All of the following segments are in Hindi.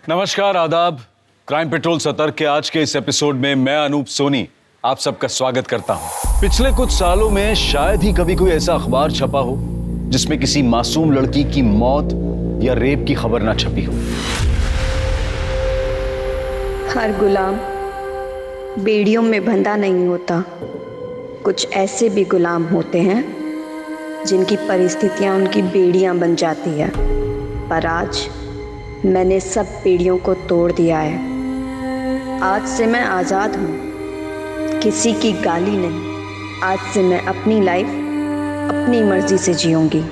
नमस्कार, आदाब। क्राइम पेट्रोल सतर्क के आज के इस एपिसोड में मैं अनूप सोनी आप सबका स्वागत करता हूं। पिछले कुछ सालों में शायद ही कभी कोई ऐसा अखबार छपा हो जिसमें किसी मासूम लड़की की मौत या रेप की खबर ना छपी हो। हर गुलाम बेड़ियों में बंधा नहीं होता। कुछ ऐसे भी गुलाम होते हैं जिनकी परिस्थितियां उनकी बेड़ियां बन जाती है। पर आज मैंने सब बेड़ियों को तोड़ दिया है। आज से मैं आज़ाद हूँ, किसी की गाली नहीं। आज से मैं अपनी लाइफ अपनी मर्जी से जीऊंगी।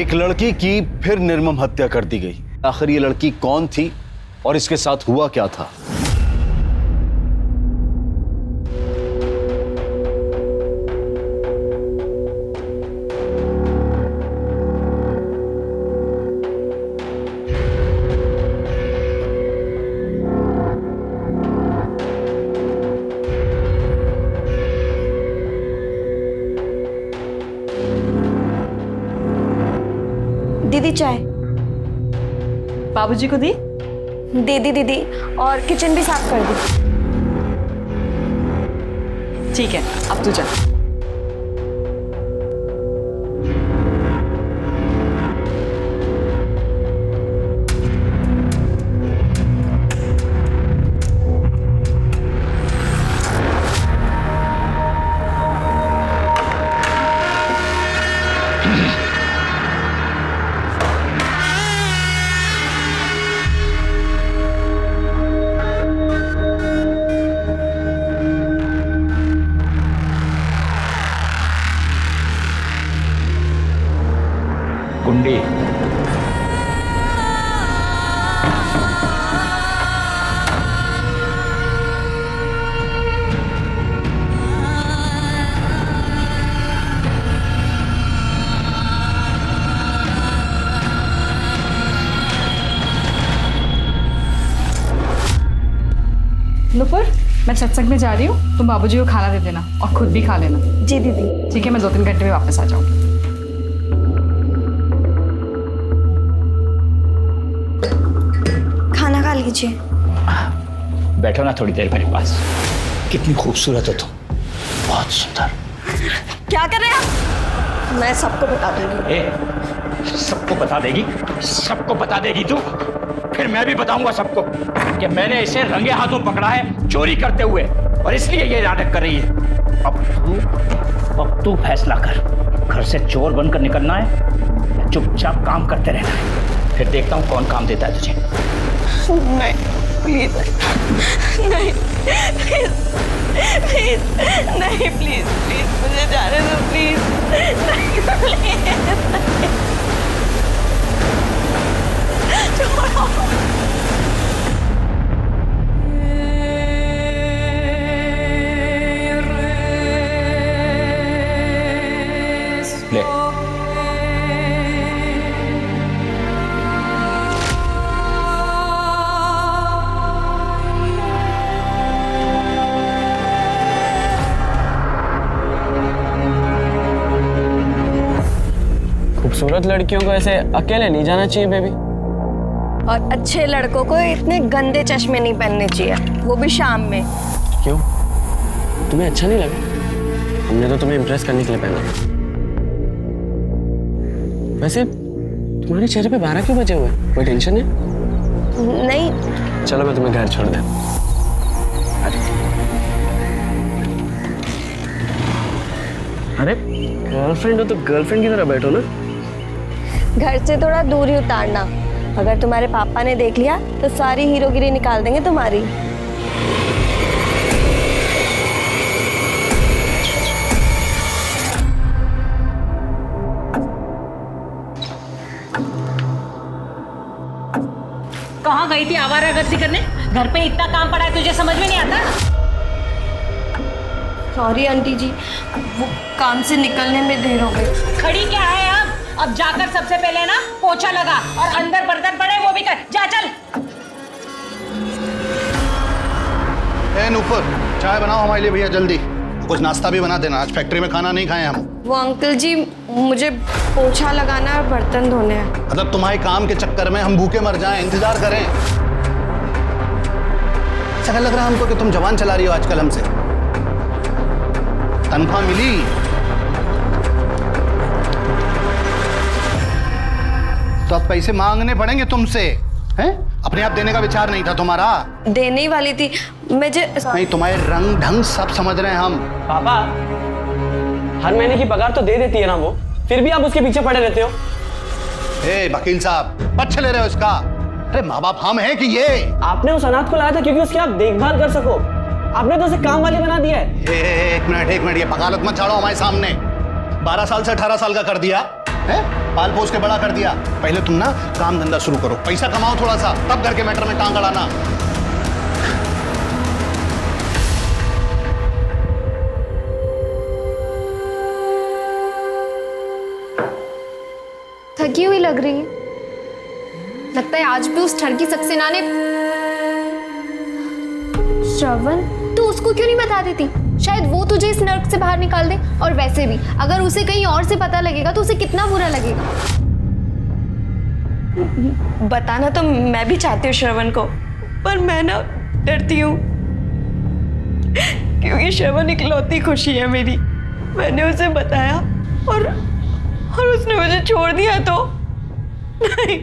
एक लड़की की फिर निर्मम हत्या कर दी गई। आखिर ये लड़की कौन थी और इसके साथ हुआ क्या था? दीदी चाय। बाबूजी को दी? दे दी दीदी, और किचन भी साफ कर दी। ठीक है, अब तू जा। कुंडी नुपुर, मैं सत्संग में जा रही हूँ, तुम बाबूजी को खाना दे देना और खुद भी खा लेना। जी दीदी। ठीक है, मैं 2-3 घंटे में वापस आ जाऊँगी। खाना खा लीजिए। बैठो ना थोड़ी देर मेरे पास। कितनी खूबसूरत हो तुम, बहुत सुंदर। क्या कर रहे हैं आप? मैं सबको बता दूंगी। ए, सबको बता देगी? सबको बता देगी तू? फिर मैं भी बताऊंगा सबको कि मैंने इसे रंगे हाथों पकड़ा है चोरी करते हुए, और इसलिए ये नाटक कर रही है। अब तू फैसला कर, घर से चोर बनकर निकलना है या चुपचाप काम करते रहना है। फिर देखता हूँ कौन काम देता है तुझे। नहीं प्लीज, नहीं प्लीज, प्लीज नहीं, प्लीज प्लीज मुझे जाने दो, प्लीज नहीं, प्लीज छोड़ो। ले खूबसूरत लड़कियों को ऐसे अकेले नहीं जाना चाहिए बेबी। और अच्छे लड़कों को इतने गंदे चश्मे नहीं पहनने चाहिए, वो भी शाम में। क्यों, तुम्हें अच्छा नहीं लगा? हमने तो तुम्हें इम्प्रेस करने के लिए पहना। वैसे तुम्हारे चेहरे पे 12 क्यों बजे हुए? कोई टेंशन है? नहीं। चलो मैं तुम्हें घर छोड़ दूं। अरे गर्लफ्रेंड हो तो गर्लफ्रेंड की तरह बैठो ना। घर से थोड़ा दूरी उतारना, अगर तुम्हारे पापा ने देख लिया तो सारी हीरोगिरी निकाल देंगे तुम्हारी। कहाँ गई थी आवारागर्दी करने? घर पे इतना काम पड़ा है तुझे समझ में नहीं आता? सॉरी आंटी जी, वो काम से निकलने में देर हो गई। खड़ी क्या है अब जाकर सबसे पहले ना पोछा लगा और अंदर बर्तन पड़े वो भी कर, जा चल। ए नूपुर, चाय बनाओ हमारे लिए भैया जल्दी। कुछ नाश्ता भी बना देना, आज फैक्ट्री में खाना नहीं खाए हम। वो अंकल जी, मुझे पोछा लगाना और बर्तन धोने हैं। मतलब तुम्हारे काम के चक्कर में हम भूखे मर जाएं, इंतजार करें? ऐसा लग रहा है हमको कि तुम जवान चला रही हो आजकल हमसे। तनख्वाह मिली? तो अब पैसे मांगने पड़ेंगे तुमसे, हैं? अपने आप देने का विचार नहीं था तुम्हारा? देने ही वाली थी मुझे। नहीं, तुम्हारे रंग ढंग सब समझ रहे हैं हम। पापा, हर महीने की पगार तो दे देती है ना वो, फिर भी आप उसके पीछे पड़े रहते हो। ए वकील साहब, पक्ष ले रहे हो इसका? अरे माँ बाप हम हैं कि ये? आपने उस अनाथ को लाया था क्योंकि उसकी आप देखभाल कर सको, आपने तो उसे काम वाली बना दिया है। एक मिनट, ये बगालत मत झाड़ो हमारे सामने। 12 साल से 18 साल का कर दिया है, पाल पोस के बड़ा कर दिया। पहले तुम ना काम धंधा शुरू करो, पैसा कमाओ थोड़ा सा, तब घर के मैटर में टांग अड़ाना। थकी हुई लग रही है, लगता है आज भी उस ठरकी सक्सेना ने। श्रवण, तू उसको क्यों नहीं बता देती? शायद वो तुझे इस नर्क से बाहर निकाल दे। और वैसे भी अगर उसे कहीं और से पता लगेगा तो उसे कितना बुरा लगेगा। बताना तो मैं भी चाहती हूँ श्रवण को, पर मैं ना डरती हूँ, क्योंकि श्रवण इकलौती खुशी है मेरी। मैंने उसे बताया और उसने मुझे छोड़ दिया तो नहीं।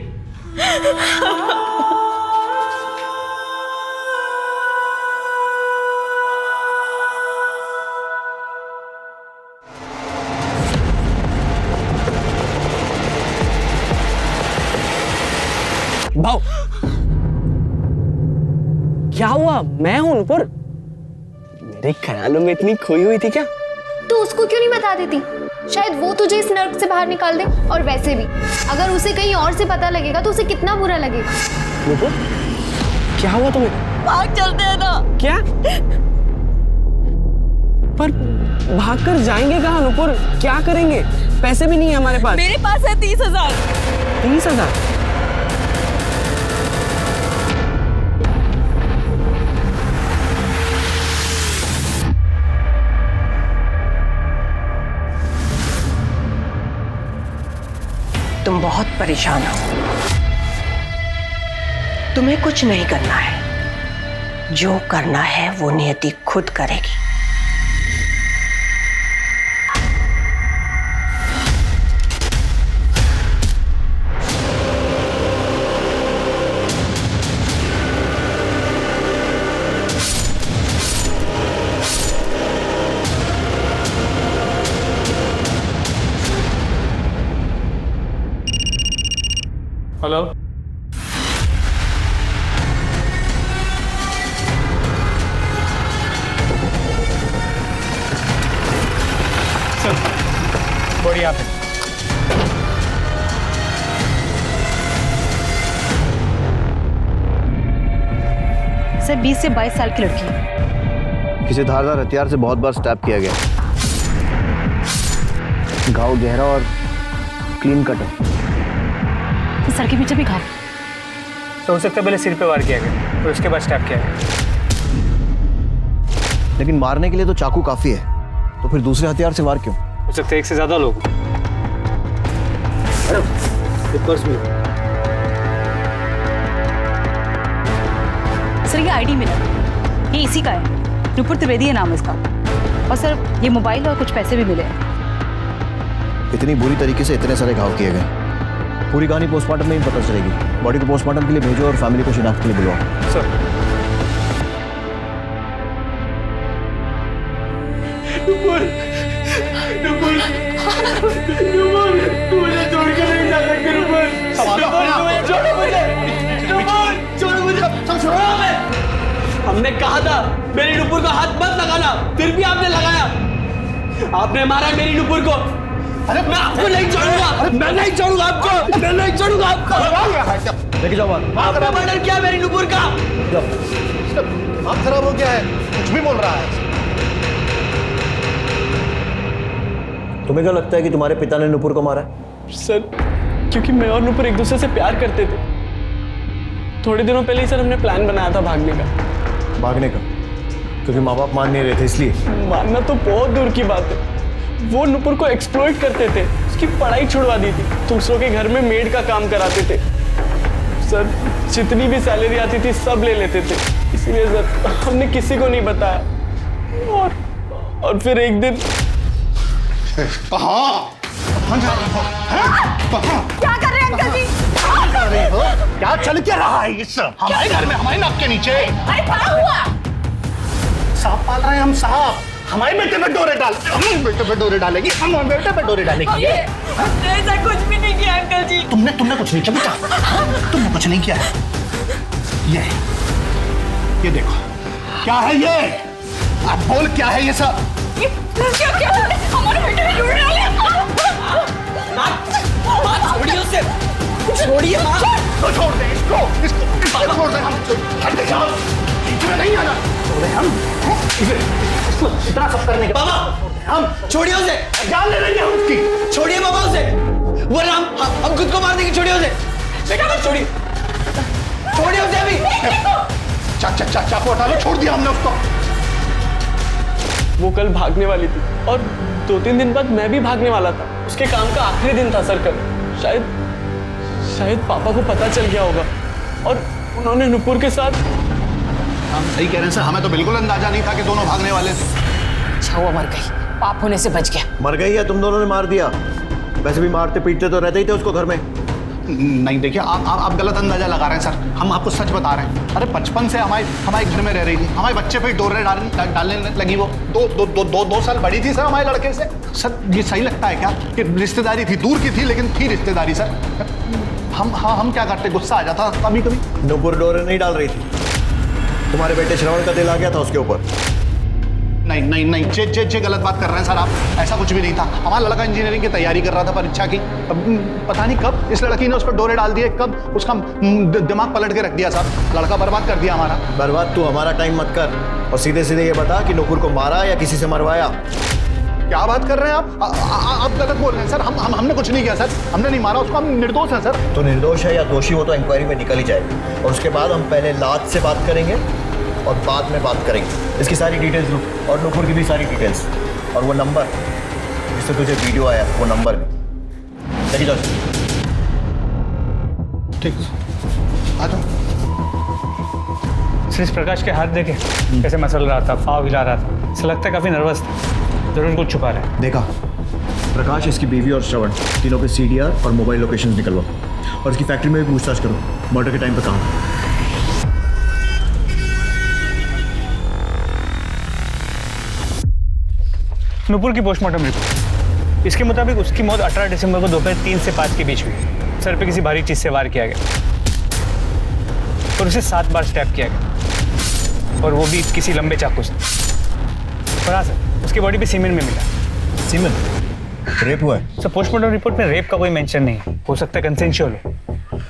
भाव, क्या हुआ? मैं हूं नूपुर। मेरे ख्यालों में इतनी खोई हुई थी क्या? तू उसको क्यों नहीं बता देती? शायद वो तुझे इस नर्क से बाहर निकाल दे। और वैसे भी अगर उसे कहीं और से पता लगेगा तो उसे कितना बुरा लगेगा। नूपुर, क्या हुआ तुम्हें? भाग चलते हैं ना। क्या? पर भागकर जाएंगे कहाँ नूपुर? क्या करेंगे? पैसे भी नहीं है हमारे पास। मेरे पास है 30,000। 30,000? तुम बहुत परेशान हो, तुम्हें कुछ नहीं करना है, जो करना है वो नियति खुद करेगी। हेलो, सर बॉडी यहाँ पे। सर 20 से 22 साल की लड़की है। किसी धारदार हथियार से बहुत बार स्टैप किया गया, घाव गहरा और क्लीन कट है। सर के पीछे भी घाव। तो हो सकता है पहले सिर पे वार किया गया, फिर उसके बाद स्टैप किया गया। लेकिन मारने के लिए तो चाकू काफी है, तो फिर दूसरे हथियार से वार क्यों? हो सकता है एक से ज्यादा लोग। सर ये आईडी मिला, ये इसी का है, नूपुर त्रिवेदी है नाम इसका। और सर ये मोबाइल और कुछ पैसे भी मिले हैं। इतनी बुरी तरीके से इतने सारे घाव किए गए, पूरी कहानी पोस्टमार्टम में ही पता चलेगी। बॉडी को पोस्टमार्टम के लिए भेजो और फैमिली को शिनाख्त के लिए बुलाओ। सर हमने कहा था मेरी नुपुर को हाथ मत लगाना, फिर भी आपने लगाया। आपने मारा मेरी नुपुर को। अरे मैं आपको नहीं छोड़ूंगा, मैं नहीं छोड़ूंगा आपको, मैं नहीं छोड़ूंगा आपको। लेके जाओ। आपने मर्डर किया मेरी नुपुर का। हाथ खराब हो गया है, कुछ भी बोल रहा है। तुम्हें क्या लगता है कि तुम्हारे पिता ने नुपुर को मारा है? सर क्योंकि मैं और नुपुर एक दूसरे से प्यार करते थे। थोड़े दिनों पहले ही सर हमने प्लान बनाया था भागने का। भागने का? क्योंकि माँ बाप मान नहीं रहे थे इसलिए? मानना तो बहुत दूर की बात है। वो नुपुर को एक्सप्लॉइट करते थे, उसकी पढ़ाई छुड़वा दी थी, दूसरों के घर में मेड का काम कराते थे। सर जितनी भी सैलरी आती थी सब ले लेते थे, इसीलिए सर हमने किसी को नहीं बताया। और फिर एक दिन कहाँ जा रही हो? क्या कर रहे हैं अंकल जी? कहाँ जा रही हो? क्या चल क्या रहा है इस हमारे घर में, हमारे नाक के नीचे? अरे क्या हुआ? सांप पाल रहे हैं हम, सांप। हमारे बेटे पे डोरे डाल, हम बेटे पे डोरे डालेगी, हम बेटे पे डोरे डालेगी। ऐसा कुछ भी नहीं किया अंकल जी। तुमने कुछ नहीं किया बेटा, तुमने कुछ नहीं किया। ये देखो क्या है ये? आप बोल क्या है ये सब? क्या हमारे बेटे ने डोरे डाले? छोड़िए उसे, छोड़िए माँ। तो छोड़ दे इसको छोड़ दे। हम हट जाओ, बीच में नहीं आना। छोड़े हम इतना सब करने के बाबा हम छोड़िए उसे, जान ले रही है उसकी। छोड़िए बाबा उसे, वरना हम खुद को मार देंगे। छोड़िए उसे, छोड़िए उसे अभी। चाकू हटा लो, छोड़ दिया हमने उसको। वो कल भागने वाली थी और 2-3 दिन बाद मैं भी भागने वाला था। उसके काम का आखिरी दिन था सर कल। शायद पापा को पता चल गया होगा और उन्होंने नुपुर के साथ। हम सही कह रहे हैं सर, हमें तो बिल्कुल अंदाजा नहीं था कि दोनों भागने वाले थे। अच्छा हुआ मर गई, पाप होने से बच गया। मर गई या तुम दोनों ने मार दिया? वैसे भी मारते पीटते तो रहते ही थे उसको घर में। नहीं देखिए, आप गलत अंदाजा लगा रहे हैं सर। हम आपको सच बता रहे हैं। अरे बचपन से हमारे घर में रह रही थी। हमारे बच्चे पे डोरे डालने लगी वो। 2 साल बड़ी थी सर हमारे लड़के से। सर ये सही लगता है क्या कि रिश्तेदारी थी, दूर की थी लेकिन थी रिश्तेदारी सर। हम क्या करते, गुस्सा आ जाता कभी कभी। नुपुर डोरे नहीं डाल रही थी, तुम्हारे बेटे श्रवण का दिल आ गया था उसके ऊपर। नहीं जे गलत बात कर रहे हैं सर आप। ऐसा कुछ भी नहीं था। हमारा लड़का इंजीनियरिंग की तैयारी कर रहा था, परीक्षा की। पता नहीं कब इस लड़की ने उस पर डोरे डाल दिए, कब उसका दिमाग पलट के रख दिया साहब। लड़का बर्बाद कर दिया हमारा। बर्बाद तू हमारा टाइम मत कर और सीधे सीधे ये बता कि नुपुर को मारा या किसी से मरवाया। क्या बात कर रहे हैं आप गलत बोल रहे हैं सर। हमने कुछ नहीं किया सर, हमने नहीं मारा उसको, हम निर्दोष हैं सर। तो निर्दोष है या दोषी वो तो इंक्वायरी में निकल ही जाएगी और उसके बाद हम पहले लाद से बात करेंगे और बाद में बात करेंगे। इसकी सारी डिटेल्स लो और नुपुर की भी सारी डिटेल्स और वो नंबर जिससे तुझे वीडियो आया वो नंबर भी लेके जाओ। ठीक आ जाओ। श्री प्रकाश के हाथ देखे कैसे मसल रहा था, पाँव हिला रहा था। ऐसा लगता है काफी नर्वस था, जरूर कुछ छुपा रहा है। देखा प्रकाश, इसकी बीवी और श्रवण तीनों के CDR और मोबाइल लोकेशन निकलवाओ और इसकी फैक्ट्री में भी पूछताछ करो मर्डर के टाइम पे कहाँ। नुपुर की पोस्टमार्टम रिपोर्ट, इसके मुताबिक उसकी मौत 18 दिसंबर को दोपहर 3 से 5 के बीच हुई। सर पे किसी भारी चीज से वार किया गया और उसे 7 बार स्टैब किया गया और वो भी किसी लंबे चाकू से। और हाँ सर, उसकी बॉडी पे सीमेंट में मिला। सीमेंट? रेप हुआ है? सर पोस्टमार्टम रिपोर्ट में रेप का कोई मेंशन नहीं है, हो सकता है कंसेंशुअल हो।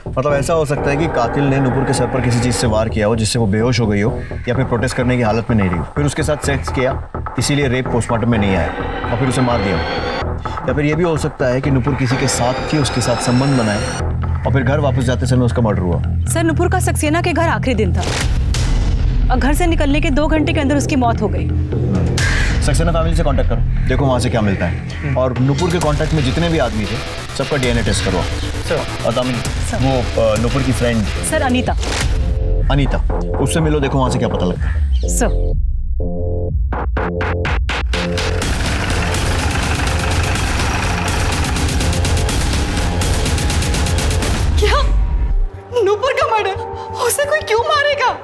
मतलब ऐसा हो सकता है कि कातिल ने नुपुर के सर पर किसी चीज़ से वार किया हो जिससे वो बेहोश हो गई हो या फिर प्रोटेस्ट करने की हालत में नहीं रही हो, फिर उसके साथ सेक्स किया, इसीलिए रेप पोस्टमार्टम में नहीं आया और फिर उसे मार दिया। या फिर ये भी हो सकता है कि नुपुर किसी के साथ थी, उसके साथ संबंध बनाए और फिर घर वापस जाते समय उसका मर्डर हुआ। सर नुपुर का सक्सेना के घर आखिरी दिन था और घर से निकलने के 2 घंटे के अंदर उसकी मौत हो गई। सक्सेना फैमिली से कांटेक्ट करो, देखो वहाँ से क्या मिलता है। और नुपुर के कांटेक्ट में जितने भी आदमी थे सबका DNA टेस्ट करवाओ। सर और दामिनी, वो नुपुर की फ्रेंड सर अनीता, उससे मिलो, देखो वहाँ से क्या पता लगता है। सर क्या नुपुर का मर्डर? उसे कोई क्यों मारेगा?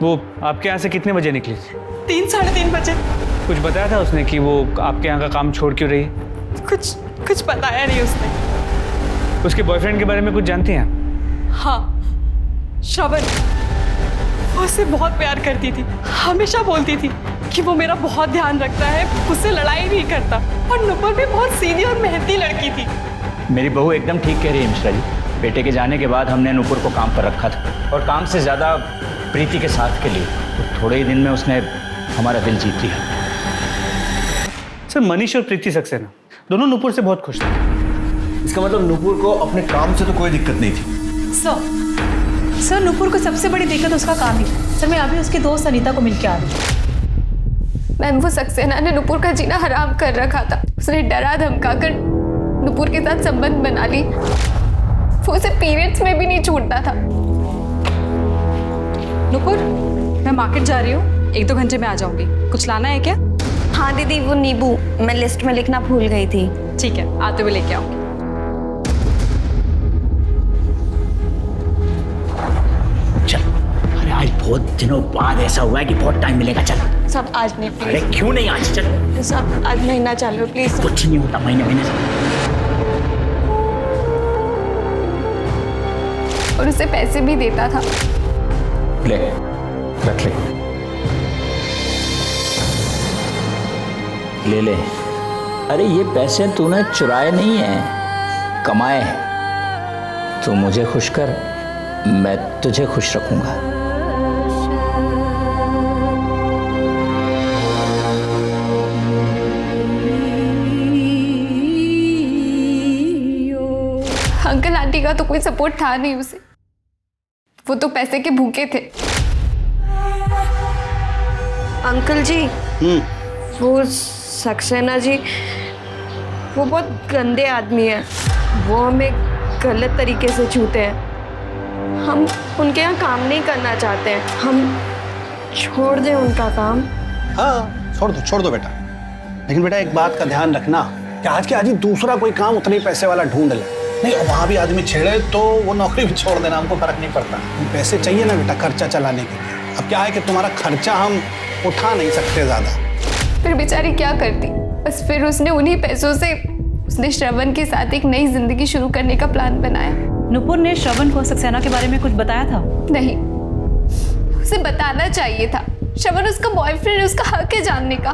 वो आपके यहाँ से कितने बजे निकली थी? 3-3:30 बजे। कुछ बताया था उसने कि वो आपके यहाँ का काम छोड़ क्यों रही है? कुछ बताया नहीं उसने। उसके बॉयफ्रेंड के बारे में कुछ जानती हैं? हाँ, श्रवण। वो उससे बहुत प्यार करती थी, हमेशा बोलती थी कि वो मेरा बहुत ध्यान रखता है, उससे लड़ाई नहीं करता। और नुपुर भी बहुत सीधी और मेहनती लड़की थी। मेरी बहू एकदम ठीक कह रही है मिश्रा जी। बेटे के जाने के बाद हमने नुपुर को काम पर रखा था और काम से ज़्यादा प्रीति के साथ के लिए। तो थोड़े ही दिन में उसने हमारा दिल जीत लिया। सर सर मनीष और प्रीति सक्सेना दोनों नुपुर से बहुत खुश थे। इसका मतलब नुपुर को अपने काम से तो कोई दिक्कत नहीं थी। सर नुपुर को सबसे बड़ी दिक्कत उसका काम ही था। सर मैं अभी उसकी दोस्त अनीता को मिल के आ रही हूँ। मैम वो सक्सेना ने नुपुर का जीना हराम कर रखा था। उसने डरा धमका कर नुपुर के साथ संबंध बना ली। वो उसे पीरियड्स में भी नहीं छूटता था। नुपुर, मैं मार्केट जा रही हूँ, 1-2 घंटे में आ जाऊंगी। कुछ लाना है क्या? हाँ दीदी, वो नींबू मैं लिस्ट में लिखना भूल गई थी। ठीक है, आते हुए लेके आऊंगी। चल, अरे आज बहुत दिनों बाद ऐसा हुआ है कि बहुत टाइम मिलेगा। चल सब आज नहीं अरे प्लीज। क्यों नहीं आज? चल सब आज महीना चालू है प्लीज। कुछ नहीं होता महीने से। और उसे पैसे भी देता था। ले रख ले। अरे ये पैसे तूने चुराए नहीं हैं, कमाए हैं। तू मुझे खुश कर, मैं तुझे खुश रखूंगा। अंकल आंटी का तो कोई सपोर्ट था नहीं उसे। वो तो पैसे के भूखे थे। अंकल जी, वो सक्सेना जी वो बहुत गंदे आदमी है। वो हमें गलत तरीके से छूते हैं। हम उनके यहाँ काम नहीं करना चाहते हैं। हम छोड़ दें उनका काम। हाँ छोड़ दो बेटा। लेकिन बेटा एक बात का ध्यान रखना कि आज के आज ही दूसरा कोई काम उतने ही पैसे वाला ढूंढ ले। नहीं वहाँ भी आदमी छेड़े तो वो नौकरी भी छोड़ देना, हमको फर्क नहीं पड़ता। पैसे चाहिए ना बेटा खर्चा चलाने के लिए। अब क्या है कि तुम्हारा खर्चा हम उठा नहीं सकते ज़्यादा। फिर बेचारी क्या करती। बस फिर उसने उन्हीं पैसों से उसने श्रवण के साथ एक नई जिंदगी शुरू करने का प्लान बनाया। नुपुर ने श्रवण को सक्सेना के बारे में कुछ बताया था? नहीं, उसे बताना चाहिए था। श्रवण उसका बॉयफ्रेंड है, उसका हक है जानने का।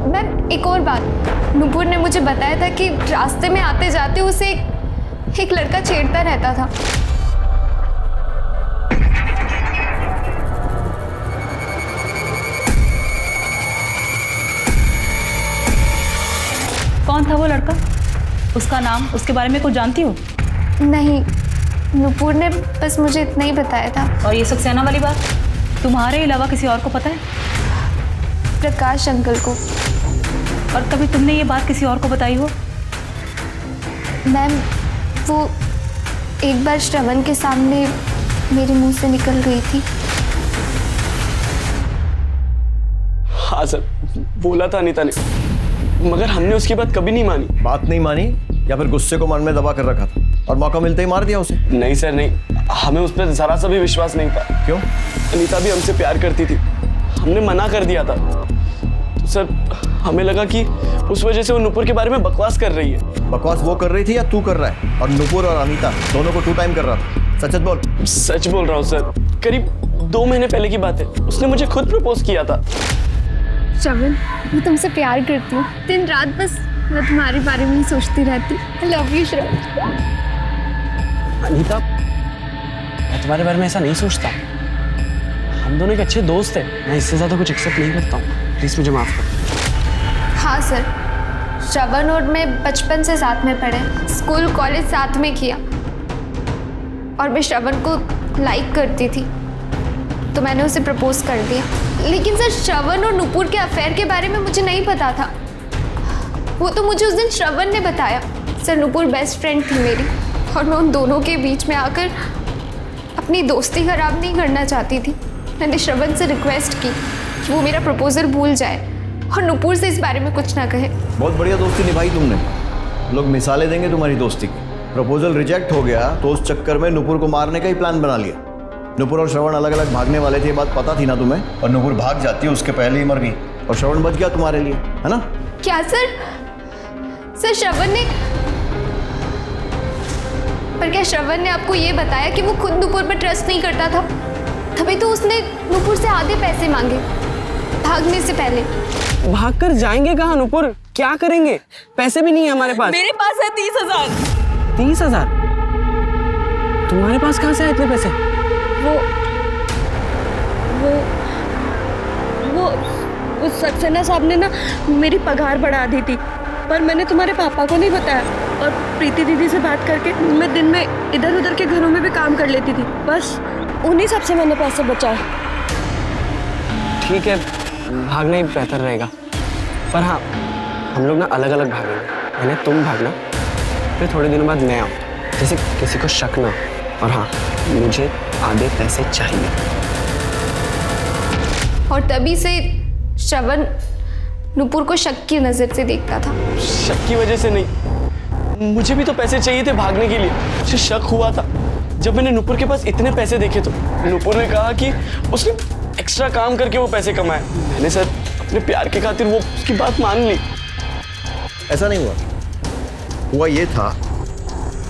मैम एक और बात, नुपुर ने मुझे बताया था कि रास्ते में आते जाते उसे एक लड़का छेड़ता रहता था। कौन था वो लड़का? उसका नाम, उसके बारे में कुछ जानती हो? नहीं, नुपुर ने बस मुझे इतना ही बताया था। और ये सक्सेना वाली बात तुम्हारे अलावा किसी और को पता है? प्रकाश अंकल को। और कभी तुमने ये बात किसी और को बताई हो? मैम वो एक बार श्रवण के सामने मेरे मुंह से निकल गई थी। हाँ सर, बोला था अनीता ने, मगर हमने उसकी बात कभी नहीं मानी। बात नहीं मानी या फिर गुस्से को मन में दबा कर रखा था और मौका मिलते ही मार दिया उसे? नहीं सर नहीं, हमें उस पर जरा सा भी विश्वास नहीं था। क्यों? अनीता भी हमसे प्यार करती थी, हमने मना कर दिया था। तो सर हमें लगा कि उस वजह से वो नुपुर के बारे में बकवास कर रही है। बकवास वो कर रही थी या तू कर रहा है? और नुपुर और अनीता दोनों को 2 टाइम कर रहा था। सच बोल। सच बोल रहा हूँ सर, करीब 2 महीने पहले की बात है। उसने मुझे खुद प्रपोज किया था। श्रवण, मैं तुमसे प्यार करती हूँ। दिन रात बस मैं तुम्हारे बारे में ही सोचती रहती। आई लव यू श्रवण। अनीता, मैं तुम्हारे बारे में ऐसा नहीं सोचता। हम दोनों एक अच्छे दोस्त हैं। मैं इससे ज़्यादा कुछ एक्सेप्ट नहीं करता हूँ। प्लीज़ मुझे माफ़ कर। हाँ सर, श्रवण और मैं बचपन से साथ में पढ़े, स्कूल कॉलेज साथ में किया। और मैं श्रवण को लाइक करती थी तो मैंने उसे प्रपोज कर दिया। लेकिन सर श्रवण और नुपुर के अफेयर के बारे में मुझे नहीं पता था। वो तो मुझे उस दिन श्रवण ने बताया। सर नुपुर बेस्ट फ्रेंड थी मेरी और मैं उन दोनों के बीच में आकर अपनी दोस्ती खराब नहीं करना चाहती थी। मैंने श्रवण से रिक्वेस्ट की कि वो मेरा प्रपोजल भूल जाए और नुपुर से इस बारे में कुछ ना कहे। बहुत बढ़िया दोस्ती निभाई तुमने। लोग मिसालें देंगे तुम्हारी दोस्ती की। प्रपोजल रिजेक्ट हो गया तो उस चक्कर में नुपुर को मारने का ही प्लान बना लिया। नुपुर और श्रवण अलग अलग भागने वाले थे, ये बात पता थी ना तुम्हें? और नुपुर भाग जाती है, उसके पहले ही मर गई और श्रवण बच गया तुम्हारे लिए, है ना? क्या सर? सर श्रवण ने, पर क्या श्रवण ने आपको ये बताया कि वो खुद नुपुर पर ट्रस्ट नहीं करता था? तभी तो उसने नुपुर से आधे पैसे मांगे भागने से पहले। भाग कर जाएंगे कहाँ नुपुर? क्या करेंगे? पैसे भी नहीं है हमारे पास। मेरे पास है 30,000। 30,000? तुम्हारे पास कहाँ से आए इतने पैसे? वो उस सक्सेना साहब ने ना मेरी पगार बढ़ा दी थी, पर मैंने तुम्हारे पापा को नहीं बताया। और प्रीति दीदी से बात करके मैं दिन में इधर उधर के घरों में भी काम कर लेती थी, बस उन्हीं सब से मैंने पैसे बचाए। ठीक है, भागना ही बेहतर रहेगा, पर हाँ हम लोग ना अलग अलग भागेंगे। पहले तुम भागना, फिर थोड़े दिनों बाद मैं आऊँ, जैसे किसी को शक ना हो। और हाँ, मुझे आधे पैसे चाहिए। और तभी से श्रवण नुपुर को शक की नजर से देखता था। शक की वजह से नहीं, मुझे भी तो पैसे चाहिए थे भागने के लिए। मुझे शक हुआ था जब मैंने नुपुर के पास इतने पैसे देखे, तो नुपुर ने कहा कि उसने एक्स्ट्रा काम करके वो पैसे कमाए। मैंने सर अपने प्यार के खातिर वो उसकी बात मान ली। ऐसा नहीं हुआ ये था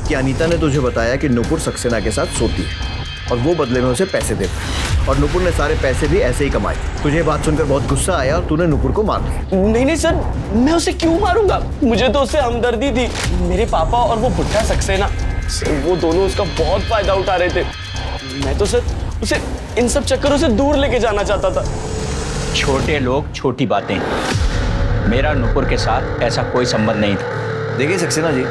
कि अनीता ने तुझे बताया कि नुपुर सक्सेना के साथ सोती है और वो बदले में उसे पैसे देता है, और नुपुर ने सारे पैसे भी ऐसे ही कमाए। तुझे ये बात सुनकर बहुत गुस्सा आया और तूने नुपुर को मार दिया। नहीं सर, मैं उसे क्यों मारूंगा? मुझे तो उससे हमदर्दी थी। मेरे पापा और वो बुढ़ा सक्सेना, वो दोनों उसका बहुत फायदा उठा रहे थे। मैं तो सर उसे इन सब चक्करों से दूर लेके जाना चाहता था। छोटे लोग छोटी बातें, मेरा नुपुर के साथ ऐसा कोई संबंध नहीं था। देखिए सक्सेना जी,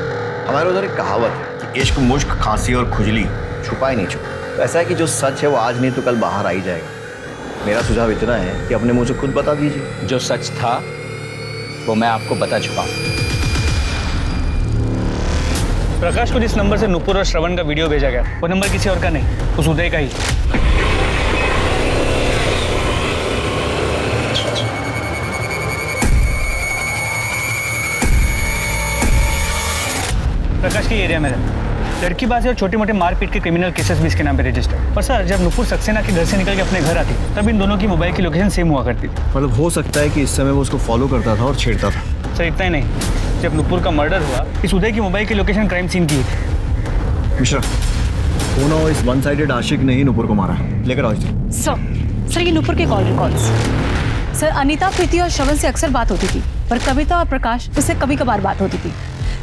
हमारे उधर एक कहावत है कि इश्क, मुश्क, खांसी और खुजली छुपाए नहीं छुपा। तो ऐसा है कि जो सच है वो आज नहीं तो कल बाहर आ ही जाएगा। मेरा सुझाव इतना है कि अपने मुंह से खुद बता दीजिए। जो सच था वो मैं आपको बता चुका हूँ। प्रकाश को जिस नंबर से नुपुर और श्रवण का वीडियो भेजा गया, वो नंबर किसी और का नहीं, उस उदय का ही। प्रकाश के एरिया में रहता, लड़की बाजी और छोटे मोटे मारपीट के क्रिमिनल केसेस भी इसके नाम पे रजिस्टर। पर सर, जब नुपुर सक्सेना के घर से निकल के अपने घर आती, तब इन दोनों की मोबाइल की लोकेशन सेम हुआ करती थी। मतलब हो सकता है कि इस समय वो उसको फॉलो करता था और छेड़ता था। सर इतना ही नहीं, जब नुपुर का मर्डर हुआ, इस उदय की मोबाइल की लोकेशन क्राइम सीन की थी। मिश्रा, वो ना हो इस वन साइडेड आशिक ने ही नुपुर को मारा। लेकर आओ इसे। सर ये नुपुर के कॉल रिकॉर्ड्स। सर अनीता, प्रीति और श्रवण से अक्सर बात होती थी, पर कविता और प्रकाश उससे कभी कभार बात होती थी।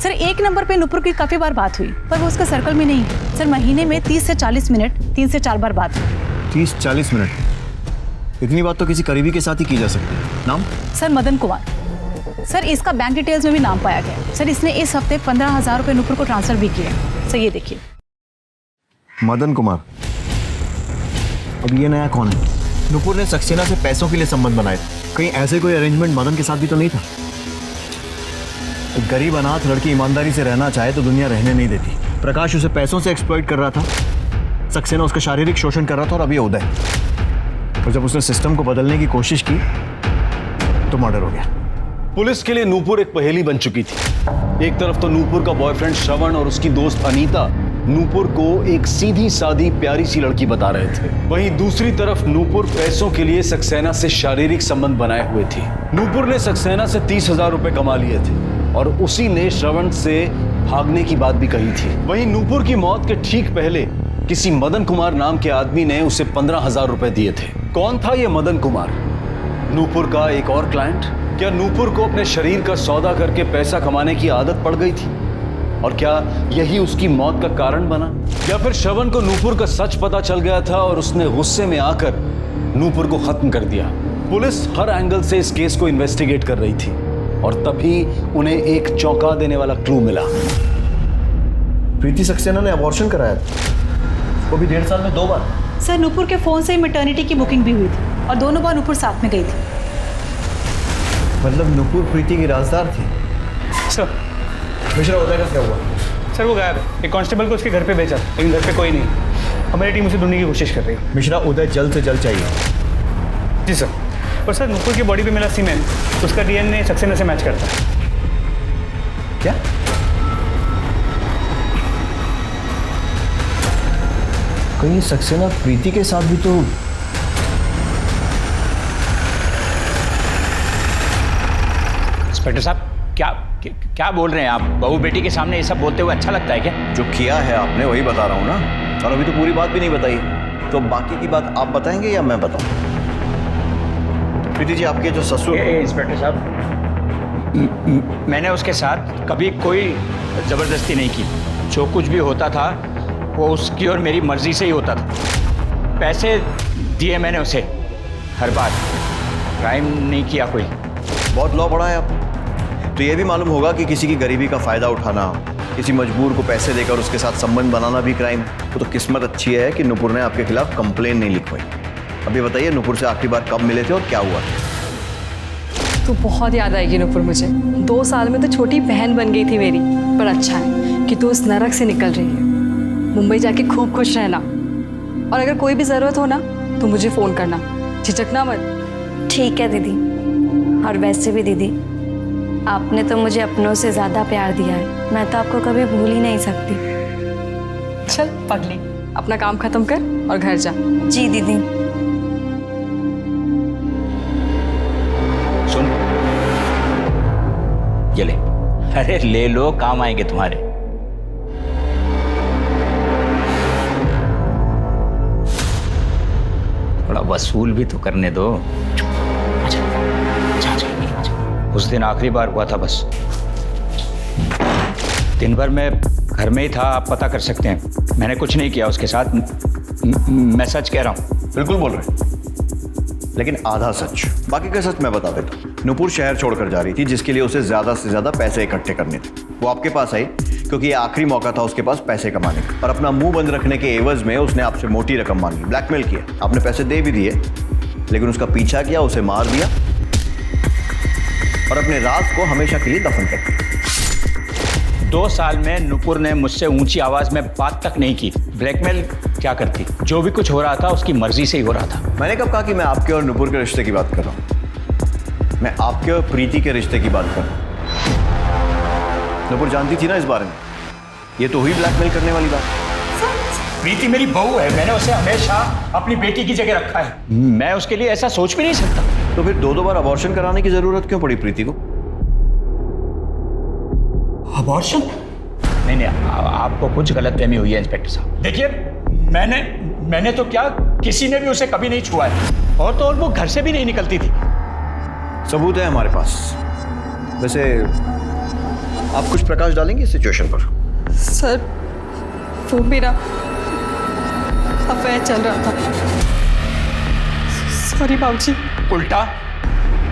सर एक नंबर पे नुपुर की काफी बार बात हुई, पर वो उसका सर्कल में नहीं। सर महीने में 30 से 40 मिनट 3 से 4 बार बात हुई। 30-40 मिनट? इतनी बात तो किसी करीबी के साथ ही की जा सकती है। नाम? सर मदन कुमार। सर इसका बैंक डिटेल्स में भी नाम पाया गया। सर इसने इस हफ्ते 15,000 रुपए नुपुर को ट्रांसफर भी किए। सर ये देखिए। मदन कुमार। अब ये नया कौन है? नुपुर ने सक्सेना से पैसों के लिए संबंध बनाए थे। कहीं ऐसे कोई अरेंजमेंट मदन के साथ भी तो नहीं था? एक गरीब अनाथ लड़की ईमानदारी से रहना चाहे तो दुनिया रहने नहीं देती। प्रकाश उसे पैसों से एक्सप्लॉइट कर रहा था, सक्सेना उसका शारीरिक शोषण कर रहा था, और अब ये उदय। और जब उसने सिस्टम को बदलने की कोशिश की तो मर्डर हो गया। पुलिस के लिए नूपुर एक पहेली बन चुकी थी। एक तरफ तो नूपुर का बॉयफ्रेंड श्रवण और उसकी दोस्त अनीता नूपुर को एक सीधी सादी प्यारी सी लड़की बता रहे थे, वहीं दूसरी तरफ नूपुर पैसों के लिए सक्सेना से शारीरिक संबंध बनाए हुए थी। नूपुर ने सक्सेना से 30,000 रुपए कमा लिए थे और उसी ने श्रवण से भागने की बात भी कही थी। वहीं नूपुर की मौत के ठीक पहले किसी मदन कुमार नाम के आदमी ने उसे 15,000 रुपए दिए थे। कौन था यह मदन कुमार? नूपुर का एक और क्लाइंट? क्या नूपुर को अपने शरीर का सौदा करके पैसा कमाने की आदत पड़ गई थी और क्या यही उसकी मौत का कारण बना? या फिर श्रवण को नूपुर का सच पता चल गया था और उसने गुस्से में आकर नूपुर को खत्म कर दिया? पुलिस हर एंगल से इस केस को इन्वेस्टिगेट कर रही थी और तभी उन्हें एक चौंका देने वाला क्लू मिला। प्रीति सक्सेना ने अबॉर्शन कराया था, वो भी 1.5 साल में 2 बार। सर नूपुर के फोन से मैटरनिटी की बुकिंग भी हुई थी और दोनों बार नूपुर साथ में गई थी। मतलब नूपुर प्रीति की राजदार थी। सर मिश्रा, उदय का क्या हुआ? सर वो गायब है। एक कांस्टेबल को उसके घर पे भेजा, लेकिन घर पे कोई नहीं। हमारी टीम उसे ढूंढने की कोशिश कर रही है। मिश्रा, उदय जल्द से जल्द चाहिए। जी सर। पर सर नूपुर की बॉडी पे मिला सीमेंट, उसका डीएनए सक्सेना से मैच करता है। क्या? कहीं सक्सेना प्रीति के साथ भी तो? इंस्पेक्टर साहब, क्या बोल रहे हैं आप? बहू बेटी के सामने ये सब बोलते हुए अच्छा लगता है क्या? जो किया है आपने वही बता रहा हूँ ना, और अभी तो पूरी बात भी नहीं बताई, तो बाकी की बात आप बताएंगे या मैं बताऊं? प्रीति जी, आपके जो ससुर। इंस्पेक्टर साहब, मैंने उसके साथ कभी कोई जबरदस्ती नहीं की। जो कुछ भी होता था वो उसकी और मेरी मर्जी से ही होता था। पैसे दिए मैंने उसे हर बार, क्राइम नहीं किया कोई। बहुत लॉ पढ़ा है आप, तो ये भी मालूम होगा कि किसी की गरीबी का फ़ायदा उठाना, किसी मजबूर को पैसे देकर उसके साथ संबंध बनाना भी क्राइम। वो तो किस्मत अच्छी है कि नुपुर ने आपके खिलाफ कंप्लेन नहीं लिखवाई। अभी बताइए, नुपुर से आखिरी बार कब मिले थे और क्या हुआ था? तो बहुत याद आएगी नुपुर मुझे। 2 साल में तो छोटी बहन बन गई थी मेरी। पर अच्छा है कि तू उस नरक से निकल रही है। मुंबई जाके खूब खुश रहना, और अगर कोई भी ज़रूरत हो ना तो मुझे फ़ोन करना, झिझकना मत। ठीक है दीदी। और वैसे भी दीदी, आपने तो मुझे अपनों से ज़्यादा प्यार दिया है, मैं तो आपको कभी भूल ही नहीं सकती। चल पगली, अपना काम खत्म कर और घर जा। जी दीदी। सुन, ये ले। अरे ले लो, काम आएंगे तुम्हारे। थोड़ा वसूल भी तो करने दो। उस दिन आखिरी बार हुआ था बस। दिन भर मैं घर में ही था, आप पता कर सकते हैं। मैंने कुछ नहीं किया उसके साथ। मैं सच कह रहा हूँ। बिल्कुल बोल रहे हैं, लेकिन आधा सच। बाकी का सच मैं बता देता हूँ। नुपुर शहर छोड़कर जा रही थी, जिसके लिए उसे ज़्यादा से ज़्यादा पैसे इकट्ठे करने थे। वो आपके पास आई क्योंकि ये आखिरी मौका था उसके पास पैसे कमाने का, और अपना मुंह बंद रखने के एवज में उसने आपसे मोटी रकम मांगी, ब्लैकमेल किया। आपने पैसे दे भी दिए, लेकिन उसका पीछा किया, उसे मार दिया और अपने राज को हमेशा के लिए दफन कर दिया। 2 साल में नुपुर ने मुझसे ऊंची आवाज में बात तक नहीं की। ब्लैकमेल क्या करती? जो भी कुछ हो रहा था उसकी मर्जी से ही हो रहा था। मैंने कब कहा कि मैं आपके और नुपुर के रिश्ते की बात कर रहा हूं? मैं आपके और प्रीति के रिश्ते की बात कर रहा हूं। नुपुर जानती थी ना इस बारे में। ये तो हुई ब्लैकमेल करने वाली बात। प्रीति मेरी बहू है, मैंने उसे हमेशा अपनी बेटी की जगह रखा है। मैं उसके लिए ऐसा सोच भी नहीं सकता। तो फिर 2 बार अबॉर्शन कराने की जरूरत क्यों पड़ी प्रीति को? अबॉर्शन? नहीं, आपको कुछ गलतफहमी हुई है इंस्पेक्टर साहब। देखिए, मैंने तो क्या, किसी ने भी उसे कभी नहीं छुआ है, और तो और वो घर से भी नहीं निकलती थी। सबूत है हमारे पास। वैसे आप कुछ प्रकाश डालेंगे इस सिचुएशन पर? सर, वो मेरा अफेयर चल रहा था। सॉरी बाबूजी। उल्टा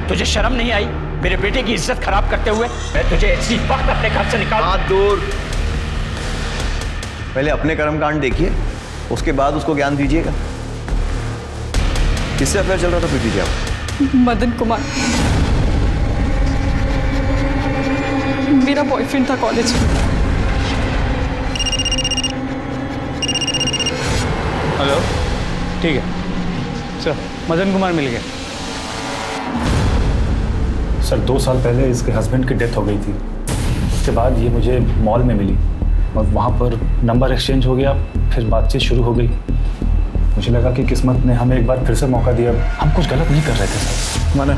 तुझे शर्म नहीं आई मेरे बेटे की इज्जत खराब करते हुए? मैं तुझे इसी वक्त अपने घर से निकाल। हाथ दूर। पहले अपने कर्मकांड देखिए, उसके बाद उसको ज्ञान दीजिएगा। किससे अफेयर चल रहा था प्रीति जी आप? मदन कुमार, मेरा बॉयफ्रेंड था कॉलेज में। हेलो, ठीक है सर, मदन कुमार मिल गया। सर 2 साल पहले इसके हस्बैंड की डेथ हो गई थी। उसके बाद ये मुझे मॉल में मिली और वहाँ पर नंबर एक्सचेंज हो गया, फिर बातचीत शुरू हो गई। मुझे लगा कि किस्मत ने हमें एक बार फिर से मौका दिया। हम कुछ गलत नहीं कर रहे थे सर। माना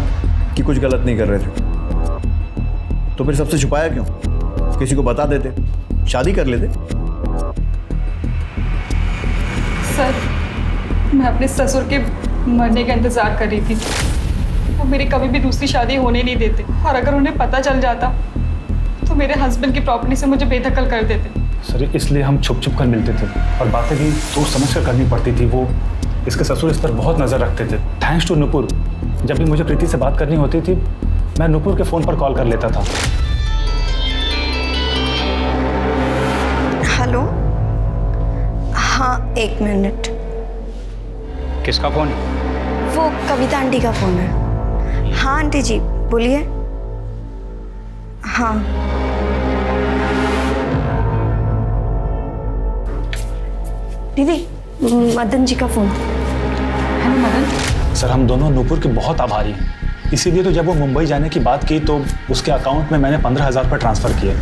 कि कुछ गलत नहीं कर रहे थे, तो फिर सबसे छुपाया क्यों? किसी को बता देते, शादी कर लेते। सर, मैं अपने ससुर के मरने का इंतजार कर रही थी। वो मेरी कभी भी दूसरी शादी होने नहीं देते, और अगर उन्हें पता चल जाता तो मेरे हस्बैंड की प्रॉपर्टी से मुझे बेदखल कर देते। सर इसलिए हम छुप छुप कर मिलते थे और बातें भी सोच समझ कर करनी पड़ती थी। वो इसके ससुर इस पर बहुत नज़र रखते थे। थैंक्स टू नुपुर, जब भी मुझे प्रीति से बात करनी होती थी, मैं नुपुर के फ़ोन पर कॉल कर लेता था। हेलो, हाँ 1 मिनट। किसका फोन? वो कविता आंटी का फ़ोन है। हाँ आंटी जी बोलिए। हाँ दीदी, मदन जी का फ़ोन। हेलो मदन। सर हम दोनों नुपुर के बहुत आभारी हैं। इसीलिए तो जब वो मुंबई जाने की बात की तो उसके अकाउंट में मैंने 15,000 रुपये ट्रांसफ़र किए,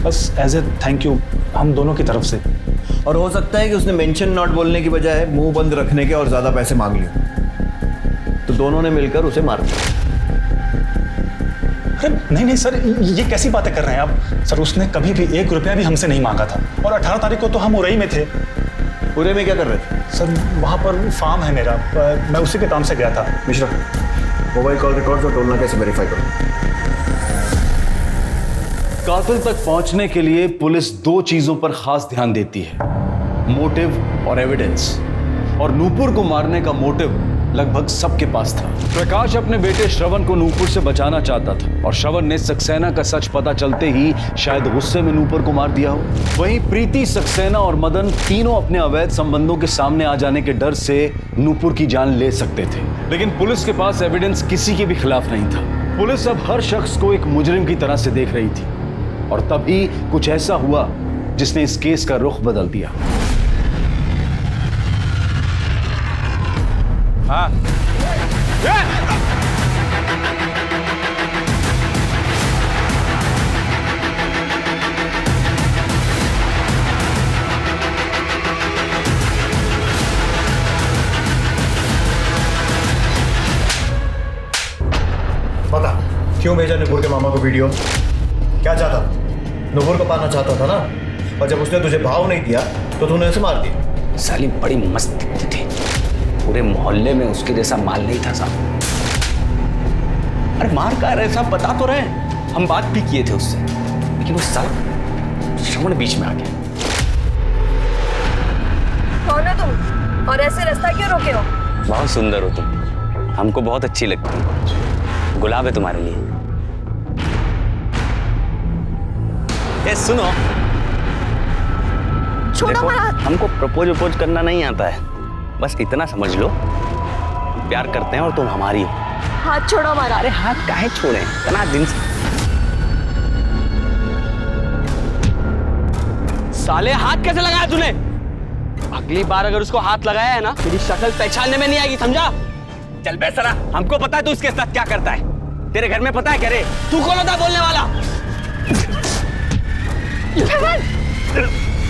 बस एज ए थैंक यू हम दोनों की तरफ से। और हो सकता है कि उसने मेंशन नॉट बोलने की बजाय मुंह बंद रखने के और ज़्यादा पैसे मांग लिए, तो दोनों ने मिलकर उसे मार दिया। अरे नहीं सर, ये कैसी बातें कर रहे हैं आप? सर उसने कभी भी 1 रुपया भी हमसे नहीं मांगा था, और 18 तारीख को तो हम उरई में थे। उरई में क्या कर रहे थे? सर वहाँ पर फार्म है मेरा, मैं उसी के काम से गया था। मिश्रा, मोबाइल कॉल रिकॉर्ड्स और टोलना कैसे वेरीफाई करो? कातिल तक पहुंचने के लिए पुलिस 2 चीजों पर खास ध्यान देती है, मोटिव और एविडेंस। और नूपुर को मारने का मोटिव लगभग सबके पास था। प्रकाश अपने बेटे श्रवण को नूपुर से बचाना चाहता था और श्रवण ने सक्सेना का सच पता चलते ही शायद गुस्से में नूपुर को मार दिया हो। वहीं प्रीति, सक्सेना और मदन तीनों अपने अवैध संबंधों के सामने आ जाने के डर से नूपुर की जान ले सकते थे, लेकिन पुलिस के पास एविडेंस किसी के भी खिलाफ नहीं था। पुलिस अब हर शख्स को एक मुजरिम की तरह से देख रही थी और तभी कुछ ऐसा हुआ जिसने इस केस का रुख बदल दिया। हाँ बता, क्यों भेजा नुपुर के मामा को वीडियो? क्या चाहता था? नुपुर को पाना चाहता था ना, और जब उसने तुझे भाव नहीं दिया तो तूने उसे मार दिया। साली बड़ी मस्त दिखती थी, पूरे मोहल्ले में उसके जैसा माल नहीं था साहब। अरे मार का ऐसा बता तो रहे, हम बात भी किए थे उससे, लेकिन वो साला श्रवण बीच में आ गया। कौन हो तुम और ऐसे रास्ता क्यों रोके हो? बहुत सुंदर हो तुम, हमको बहुत अच्छी लगती है। गुलाब है तुम्हारे लिए। ए सुनो, छोड़ो मेरा हाथ। हमको प्रपोज करना नहीं आता है, बस इतना समझ लो, प्यार करते हैं और तुम हमारी हो। हाथ छोड़ो हमारा। अरे हाथ काहे छोड़े, इतना दिन से। साले हाथ कैसे लगाया तूने? अगली बार अगर उसको हाथ लगाया है ना, तेरी शक्ल पहचानने में नहीं आएगी, समझा? चल बे सरा, हमको पता है तू उसके साथ क्या करता है। तेरे घर में पता है क्या रे? तू कौन होता बोलने वाला?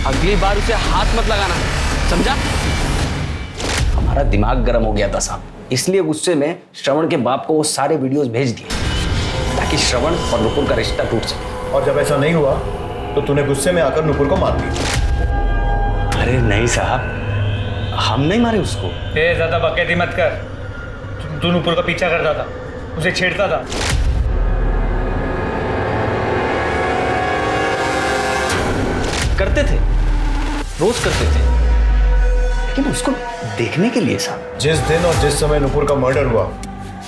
अगली बार उसे हाथ मत लगाना, समझा? हमारा दिमाग गर्म हो गया था साहब, इसलिए गुस्से में श्रवण के बाप को वो सारे वीडियोस भेज दिए ताकि श्रवण और नुपुर का रिश्ता टूट सके। और जब ऐसा नहीं हुआ तो तूने गुस्से में आकर नुपुर को मार दिया। अरे नहीं साहब, हम नहीं मारे उसको। ज्यादा बकैती मत कर। तू नुपुर का पीछा करता था, उसे छेड़ता था। करते थे, रोज करते थे, लेकिन उसको देखने के लिए साहब। जिस दिन और जिस समय नुपुर का मर्डर हुआ,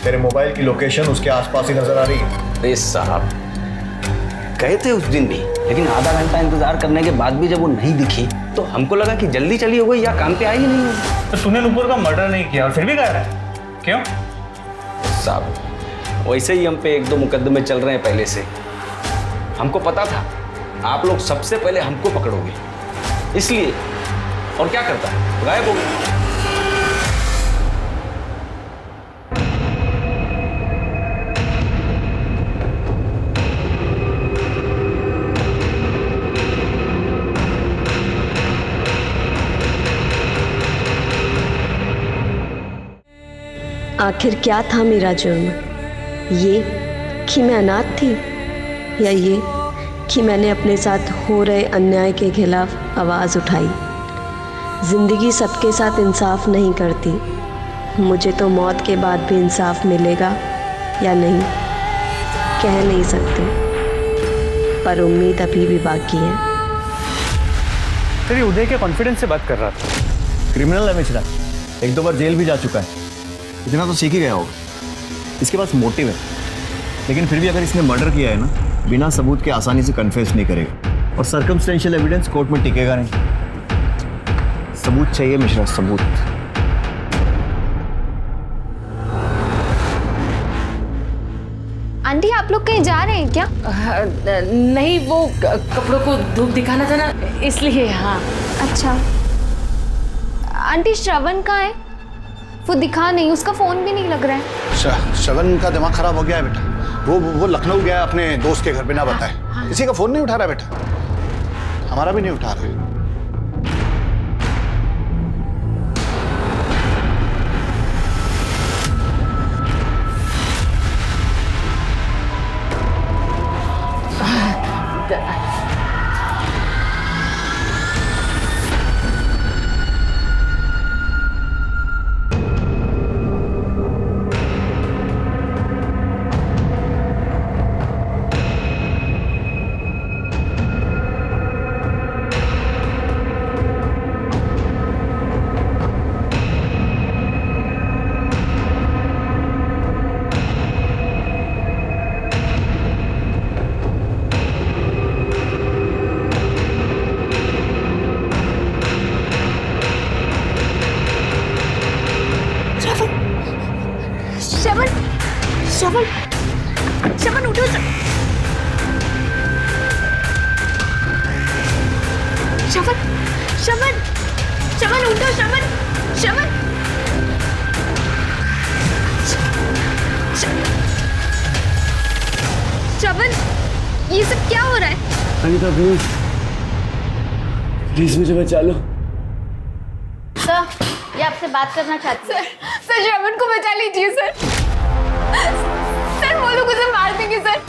तेरे मोबाइल की लोकेशन उसके आसपास ही नजर आ रही है। अरे साहब, गए थे उस दिन भी, लेकिन आधा घंटा इंतजार करने के बाद भी जब वो नहीं दिखी तो हमको लगा कि जल्दी चली हो गई या काम पे आई ही नहीं होगी। तो तूने नुपुर का मर्डर नहीं किया और फिर भी कह रहा है, क्यों? साहब वैसे ही हम पे 1-2 मुकदमे चल रहे हैं पहले से। हमको पता था आप लोग सबसे पहले हमको पकड़ोगे, इसलिए। और क्या करता है, गायब हो गया। आखिर क्या था मेरा जुर्म? ये कि मैं अनाथ थी, या ये कि मैंने अपने साथ हो रहे अन्याय के खिलाफ आवाज़ उठाई? ज़िंदगी सबके साथ इंसाफ नहीं करती। मुझे तो मौत के बाद भी इंसाफ मिलेगा या नहीं कह नहीं सकते, पर उम्मीद अभी भी बाकी है। तेरी उदय के कॉन्फिडेंस से बात कर रहा था। क्रिमिनल है मिश्रा, 1-2 बार जेल भी जा चुका है, इतना तो सीख ही गया होगा। इसके पास मोटिव है, लेकिन फिर भी अगर इसने मर्डर किया है ना, बिना सबूत के आसानी से कन्फेस नहीं करेगा, और सर्कमस्टेंशियल एविडेंस कोर्ट में टिकेगा नहीं। सबूत चाहिए मिश्रा, सबूत। आंटी आप लोग कहीं जा रहे हैं क्या? नहीं, वो कपड़ों को धूप दिखाना था ना, इसलिए। हाँ। अच्छा आंटी, श्रवण कहाँ है? वो दिखा नहीं, उसका फोन भी नहीं लग रहा है। श्रवण का दिमाग खराब हो गया है बेटा, वो लखनऊ गया अपने दोस्त के घर बिना बताए। किसी का फोन नहीं उठा रहा है बेटा, हमारा भी नहीं उठा रहा है। श्रवण श्रवण श्रवण उठो, श्रवण श्रवण श्रवण, ये सब क्या हो रहा है? अनीता प्लीज प्लीज मुझे बचा लो। सर, ये आपसे बात करना चाहती हूँ। सर श्रवण को बचा लीजिए सर। सर वो लोग उसे मार देंगे सर।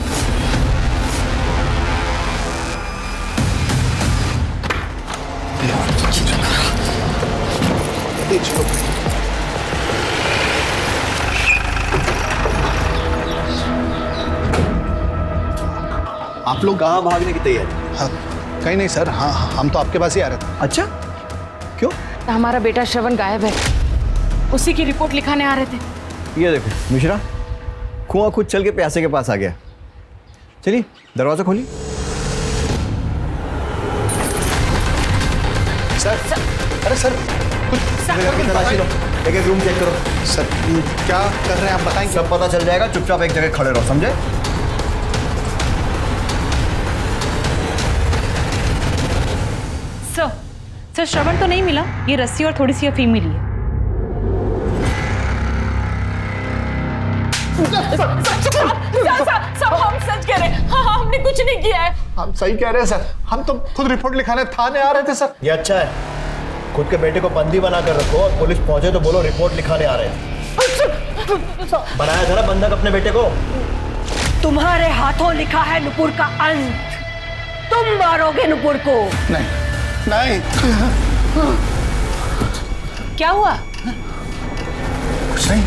आप लोग कहाँ भागने की तैयारी? हाँ, कहीं नहीं सर। हाँ हम तो आपके पास ही आ रहे थे। अच्छा, क्यों? हमारा बेटा श्रवण गायब है, उसी की रिपोर्ट लिखाने आ रहे थे। ये देखो मिश्रा, कुआं खुद चल के प्यासे के पास आ गया। चलिए दरवाजा खोलिए। सर, अरे सर कुछ घर की तलाशी लो, एक एक रूम चेक करो। सर क्या कर रहे हैं आप बताएंगे? सब पता चल जाएगा, चुपचाप एक जगह खड़े रहो, समझे? सर श्रवण तो नहीं मिला, ये रस्सी और थोड़ी सी अफीम मिली है। सब हम सच कह रहे हैं। हाँ, हमने कुछ नहीं किया है। हम सही कह रहे हैं सर, हम तो खुद रिपोर्ट लिखाने थाने आ रहे थे सर। ये अच्छा है, खुद के बेटे को बंदी बना कर रखो और पुलिस पहुंचे तो बोलो रिपोर्ट लिखाने आ रहे हैं। बनाया था ना बंधक अपने बेटे को। तुम्हारे हाथों लिखा है नुपुर का अंत। तुम मारोगे नुपुर को। नहीं नहीं, क्या हुआ? कुछ नहीं,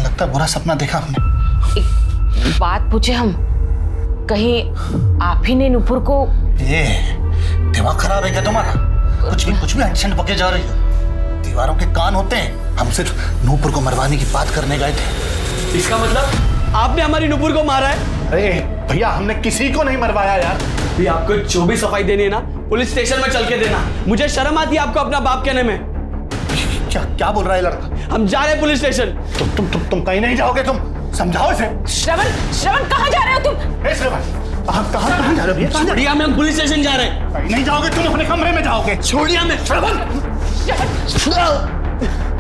लगता है बुरा सपना देखा हमने। एक बात पूछे हम, कहीं आप ही ने नुपुर को? ये दिमाग खराब है क्या तुम्हारा? कुछ भी एक्शन पके जा रही हो। दीवारों के कान होते हैं। हम सिर्फ नूपुर को मरवाने की बात करने गए थे। इसका मतलब आपने हमारी नुपुर को मारा है? अरे भैया, हमने किसी को नहीं मरवाया यार। भी आपको जो भी सफाई देनी है ना, पुलिस स्टेशन में चल के देना। मुझे शर्म आती है आपको अपना बाप कहने में। क्या बोल रहा है लड़का? हम जा रहे हैं पुलिस स्टेशन। तुम कहीं नहीं जाओगे। तुम समझाओ इसे। श्रवण कहाँ जा रहे हो तुम? आप कहाँ जा रहे हो? छोड़िए, हम पुलिस स्टेशन जा रहे हैं। कहीं नहीं जाओगे, तुम अपने कमरे में जाओगे। छोड़िए हमें। श्रवण,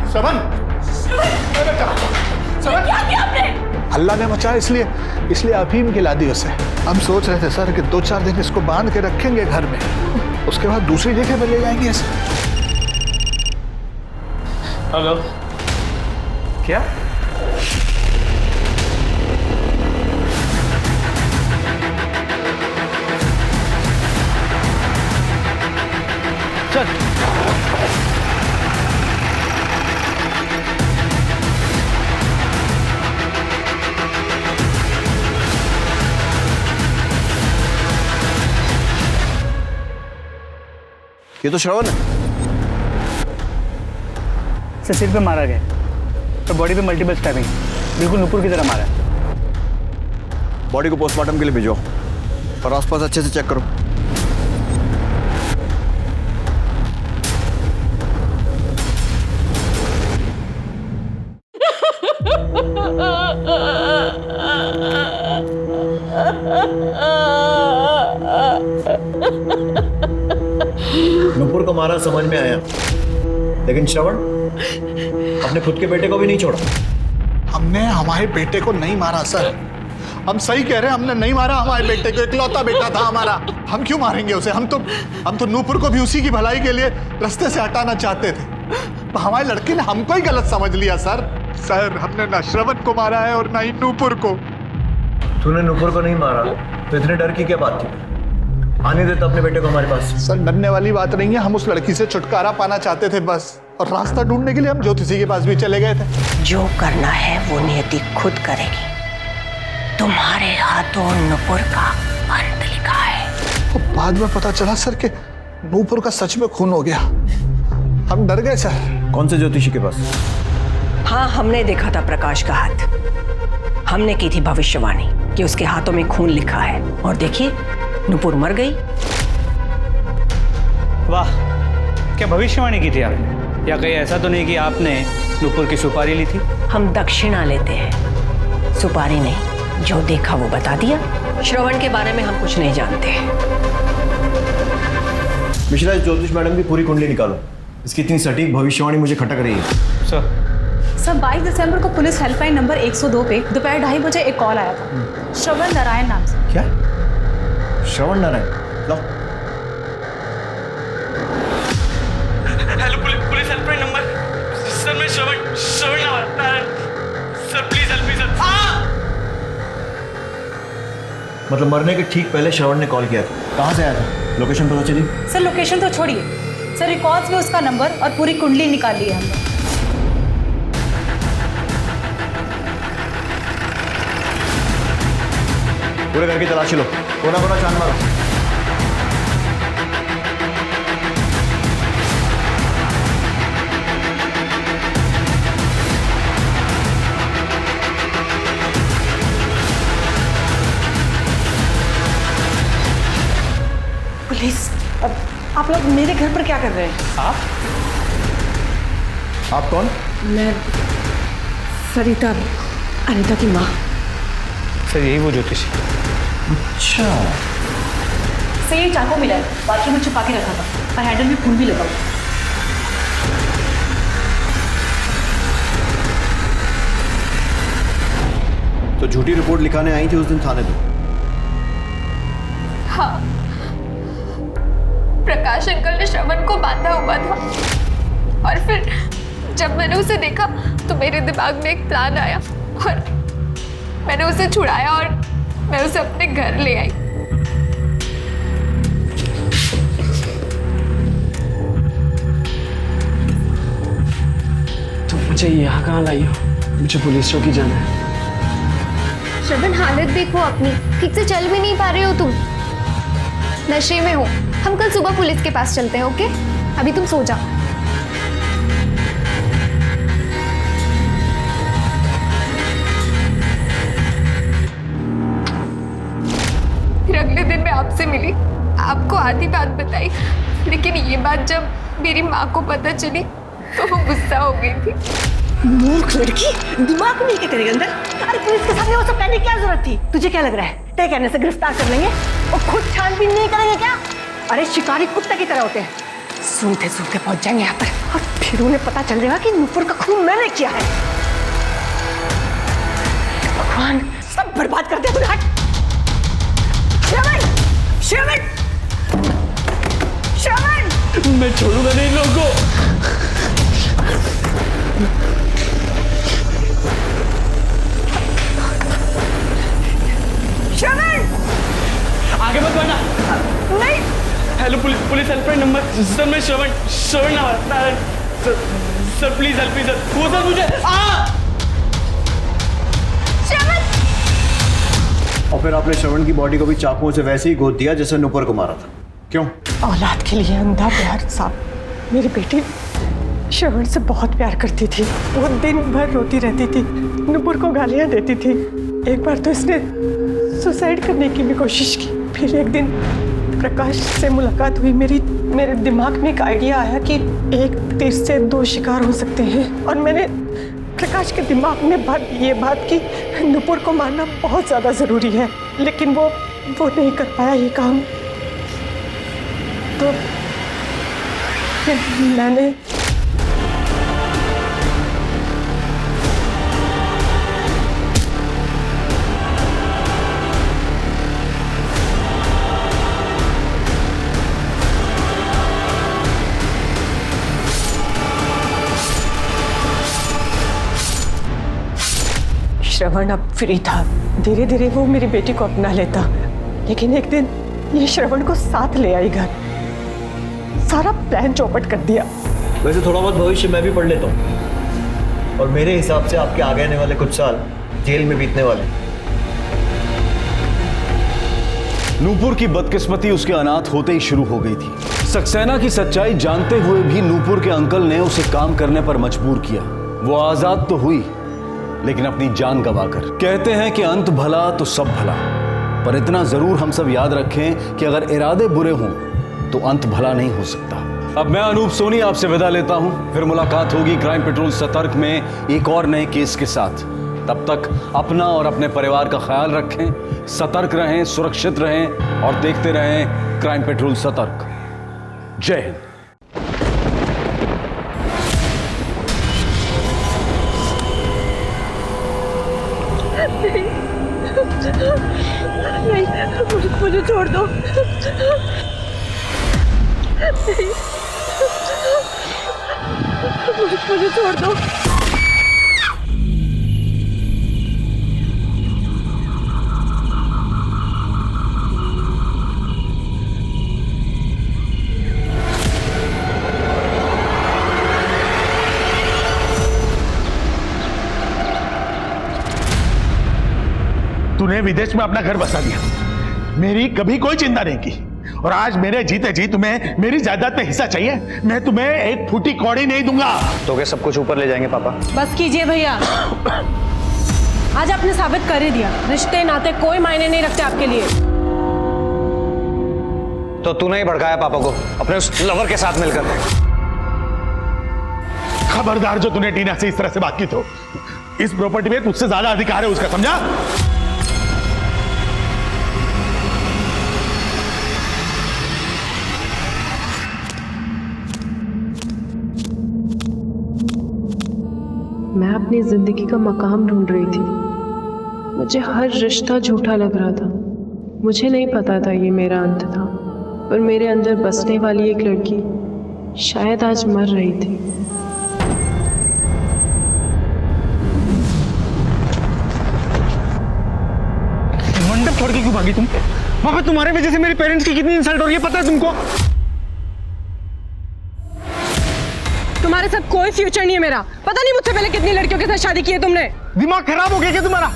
श्रवण, क्या किया आपने? अल्लाह ने मचा, इसलिए अफीम खिला दी उसे। हम सोच रहे थे सर कि 2-4 दिन इसको बांध के रखेंगे घर में, उसके बाद दूसरी जगह पे ले जाएंगे इसे। हेलो, क्या? चल। ये तो श्रवण है। से सिर पे मारा गया और बॉडी पे मल्टीपल स्टैबिंग, बिल्कुल नुपुर की तरह मारा है। बॉडी को पोस्टमार्टम के लिए भेजो और आसपास अच्छे से चेक करो। नुपुर को मारा समझ में आया, लेकिन श्रवण अपने खुद के बेटे को भी नहीं छोड़ा। हमने हमारे बेटे को नहीं मारा सर। हम सही कह रहे हैं, हमने नहीं मारा हमारे बेटे को। इकलौता बेटा था हमारा। हम क्यों मारेंगे उसे? हम तो नूपुर को भी उसी की भलाई के लिए रास्ते से हटाना चाहते थे। तो हमारे लड़के ने हमको ही गलत समझ लिया सर। हमने ना श्रवण को मारा है और ना ही नूपुर को। तूने नूपुर को नहीं मारा तो इतने डर की क्या बात थी? आने देता अपने बेटे को हमारे पास। सर डरने वाली बात नहीं है, हम उस लड़की से छुटकारा पाना चाहते थे बस। और रास्ता ढूंढने के लिए हम ज्योतिषी के पास भी चले गए थे। जो करना है वो नियति खुद करेगी। तुम्हारे हाथों नुपुर का अंत लिखा है। तो बाद में पता चला सर कि नूपुर का सच में खून हो गया। हम डर गए सर। कौन से ज्योतिषी के पास? हाँ, हमने देखा था प्रकाश का हाथ। हमने की थी भविष्यवाणी कि उसके हाथों में खून लिखा है, और देखिए नुपुर मर गई। वाह, क्या भविष्यवाणी की थी आपने? या कहीं ऐसा तो नहीं कि आपने नुपुर की सुपारी ली थी? हम दक्षिणा लेते हैं, सुपारी नहीं। जो देखा वो बता दिया। श्रवण के बारे में हम कुछ नहीं जानते। मिश्रा, इस ज्योतिष मैडम की पूरी कुंडली निकालो। इसकी इतनी सटीक भविष्यवाणी मुझे खटक रही है। सर 22 दिसंबर को पुलिस हेल्पलाइन नंबर 102 पे दोपहर 2:30 बजे एक कॉल आया था श्रवण नारायण नाम से। क्या? श्रवण नारायण? लो। Hello police helpline number. Sir मैं Shravan Narayan. Sir please help me sir. मतलब मरने के ठीक पहले श्रवण ने कॉल किया था। कहाँ से आया था? लोकेशन पता चली? सर लोकेशन तो छोड़िए, सर रिकॉर्ड्स में उसका नंबर और पूरी कुंडली निकाल ली है हमने। पूरे घर की तलाशी लो, कोना कोना छान मारो। पुलिस, अब आप लोग मेरे घर पर क्या कर रहे हैं? आप कौन? मैं सरिता, अनीता की माँ। सर यही वो ज्योतिषी। अच्छा। सर ये चाकू मिला है, बाथरूम में छुपा के रखा था और हैंडल में खून भी लगा हुआ। तो झूठी रिपोर्ट लिखाने आई थी उस दिन थाने पे? हाँ, प्रकाश अंकल ने श्रवण को बांधा हुआ था और फिर जब मैंने उसे देखा तो मेरे दिमाग में एक प्लान आया और मैंने उसे छुड़ाया और मैं उसे अपने घर ले आई। तो मुझे यहाँ कहाँ लाई हो? मुझे पुलिस चौकी जाना है। श्रवण हालत देखो अपनी, ठीक से चल भी नहीं पा रहे हो तुम, नशे में हो। हम कल सुबह पुलिस के पास चलते हैं, ओके? अभी तुम सो जाओ। फिर अगले दिन मैं आपसे मिली, आपको आधी बात बताई, लेकिन ये बात जब मेरी माँ को पता चली तो वो गुस्सा हो गई थी। मूर्ख लड़की, दिमाग में क्या करेगी अंदर? अरे पुलिस के सामने वो सब कहने की क्या जरूरत थी? तुझे क्या लग रहा है तय कहने से गिरफ्तार कर लेंगे और खुद छानबीन नहीं करेंगे क्या? अरे शिकारी कुत्ते की तरह होते हैं, सूंघते सूंघते पहुंच जाएंगे यहाँ पर और फिर उन्हें पता चल जाएगा कि नुपुर का खून मैंने किया है। भगवान, सब बर्बाद कर दिया तूने। हट श्रवण, श्रवण, श्रवण! मैं छोड़ूंगा नहीं लोगों को। श्रवण! आगे मत बढ़ना। नहीं। Hello police helpline number. Sir मैं Shravan Narayan. Sir please help me sir. वो सर मुझे और फिर आपने श्रवण की बॉडी को भी चाकुओं से वैसे ही गोद दिया जैसे नुपुर को मारा था। क्यों? औलाद के लिए अंधा प्यार साहब। मेरी बेटी श्रवण से बहुत प्यार करती थी, वो दिन भर रोती रहती थी, नुपुर को गालियां देती थी। एक बार तो इसने सुसाइड करने की भी कोशिश की। फिर एक दिन प्रकाश से मुलाकात हुई, मेरे दिमाग में एक आइडिया आया कि एक तीर से दो शिकार हो सकते हैं और मैंने प्रकाश के दिमाग में ये बात कि नुपुर को मारना बहुत ज़्यादा ज़रूरी है, लेकिन वो नहीं कर पाया ये काम। तो फिर मैंने श्रवण अब फ्री था, धीरे धीरे वो मेरी बेटी को अपना लेता, लेकिन एक दिन ये श्रवण को साथ ले आई घर, सारा प्लान चौपट कर दिया। वैसे थोड़ा बहुत भविष्य मैं भी पढ़ लेता हूँ और मेरे हिसाब से आपके आगे आने वाले कुछ साल जेल में बीतने वाले। नूपुर की बदकिस्मती उसके अनाथ होते ही शुरू हो गई थी। सक्सेना की सच्चाई जानते हुए भी नूपुर के अंकल ने उसे काम करने पर मजबूर किया। वो आजाद तो हुई लेकिन अपनी जान गंवाकर। कहते हैं कि अंत भला तो सब भला, पर इतना जरूर हम सब याद रखें कि अगर इरादे बुरे हों तो अंत भला नहीं हो सकता। अब मैं अनूप सोनी आपसे विदा लेता हूं, फिर मुलाकात होगी क्राइम पेट्रोल सतर्क में एक और नए केस के साथ। तब तक अपना और अपने परिवार का ख्याल रखें, सतर्क रहें, सुरक्षित रहें और देखते रहें क्राइम पेट्रोल सतर्क। जय हिंद। नहीं, मुझे छोड़ दो। मुझे छोड़ दो। तूने विदेश में अपना घर बसा दिया, मेरी कभी कोई चिंता नहीं की, और आज मेरे जीते जी तुम्हें मेरी जायदाद में हिस्सा चाहिए। मैं तुम्हें एक फूटी कौड़ी नहीं दूंगा। तो क्या सब कुछ ऊपर ले जाएंगे पापा? बस कीजिए भैया, आज आपने साबित कर ही दिया रिश्ते नाते कोई मायने नहीं रखते आपके लिए। तो तूने ही भड़काया पापा को अपने उस लवर के साथ मिलकर। खबरदार, जो तूने टीना से इस तरह से बात की तो इस प्रॉपर्टी में तुझसे ज्यादा अधिकार है उसका, समझा? मैं अपनी जिंदगी का मकाम ढूंढ रही थी। मुझे हर रिश्ता झूठा लग रहा था। मुझे नहीं पता था ये मेरा अंत था, पर मेरे अंदर बसने वाली एक लड़की शायद आज मर रही थी। मंडप छोड़ के क्यों भागी तुम? पापा, तुम्हारे वजह से मेरे पेरेंट्स की कितनी इंसल्ट हो रही है पता है तुमको? तुम्हारे साथ कोई फ्यूचर नहीं है मेरा। पता नहीं मुझसे पहले कितनी लड़कियों के साथ शादी की है तुमने। दिमाग खराब हो गया क्या तुम्हारा?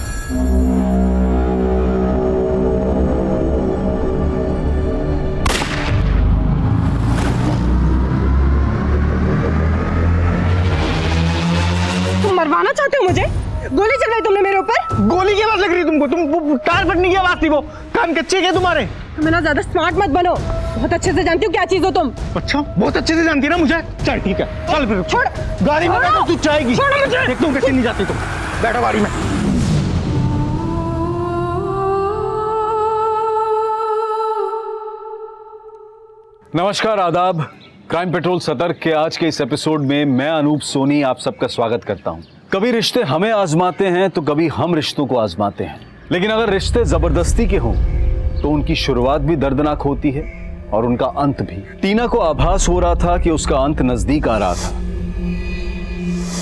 तुम मरवाना चाहते हो मुझे? गोली चलवाई तुमने मेरे ऊपर? गोली की आवाज लग रही तुमको? तुम टायर फटने की आवाज थी वो। कान कच्चे क्या तुम्हारे? तुम ना ज्यादा स्मार्ट मत बनो। बहुत अच्छे से जानती हूँ क्या चीज हो तुम। अच्छा, बहुत अच्छे से जानती है ना मुझे। चल ठीक है, चल फिर छोड़। गाड़ी में बैठो, तू जाएगी। छोड़ो मुझे। देखता हूँ कैसे नहीं जाती तुम। बैठो गाड़ी में। नमस्कार, आदाब। क्राइम पेट्रोल सतर्क के आज के इस एपिसोड में मैं अनूप सोनी आप सबका स्वागत करता हूं। कभी रिश्ते हमें आजमाते हैं तो कभी हम रिश्तों को आजमाते हैं, लेकिन अगर रिश्ते जबरदस्ती के हों तो उनकी शुरुआत भी दर्दनाक होती है और उनका अंत भी। टीना को आभास हो रहा था कि उसका अंत नजदीक आ रहा था।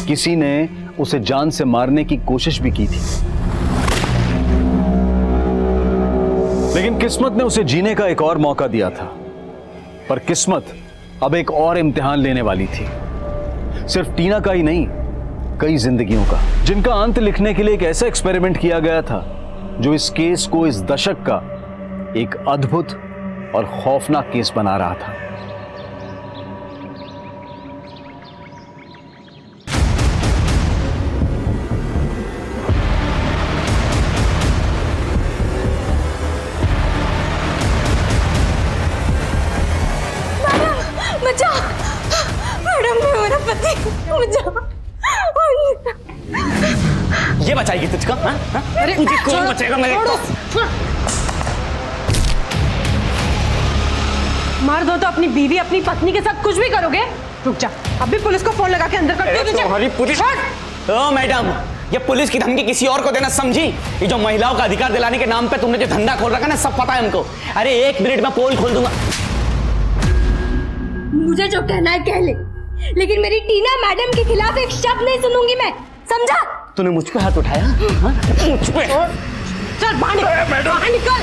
किसी ने उसे जान से मारने की कोशिश भी की थी, लेकिन किस्मत ने उसे जीने का एक और मौका दिया था। पर किस्मत अब एक और इम्तिहान लेने वाली थी, सिर्फ टीना का ही नहीं, कई जिंदगियों का, जिनका अंत लिखने के लिए एक ऐसा एक्सपेरिमेंट किया गया था जो इस केस को इस दशक का एक अद्भुत और खौफनाक केस बना रहा था। बचाओ मैडम, मेरा पति, बचाओ। ये बचाएगी तुझको? अरे मुझे कौन बचाएगा? मैं मार दो तो अपनी बीवी अपनी पत्नी के साथ कुछ भी करोगे? रुक जा, अभी पुलिस को फोन लगा के अंदर कर दो। तुम्हारी पुलिस? ओ मैडम, ये पुलिस की धमकी किसी और को देना समझी? ये जो महिलाओं का अधिकार दिलाने के नाम पे तुमने जो धंधा खोल रखा ना, सब पता है हमको। अरे 1 मिनट में पोल खोल दूंगा। मुझे जो कहना है कह ले, लेकिन मेरी टीना मैडम के खिलाफ एक शब्द नहीं सुनूंगी मैं, समझा? तूने मुझ पे हाथ उठाया? मुझ पे? चल बाहर निकल।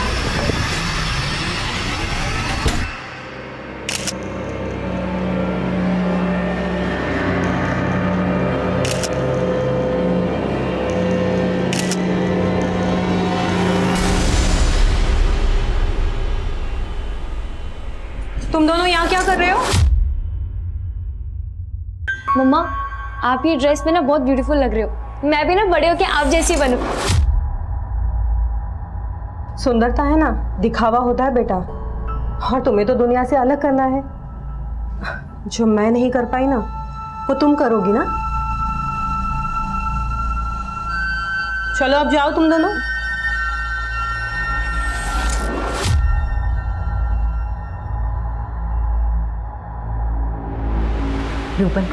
तुम दोनों यहाँ क्या कर रहे हो? मम्मा, आप ये ड्रेस में ना बहुत ब्यूटीफुल लग रहे हो। मैं भी ना बड़े होके आप जैसी बनूं। सुंदरता है ना, दिखावा होता है बेटा, और तुम्हें तो दुनिया से अलग करना है। जो मैं नहीं कर पाई ना, वो तुम करोगी ना। चलो अब जाओ तुम दोनों। रूपल,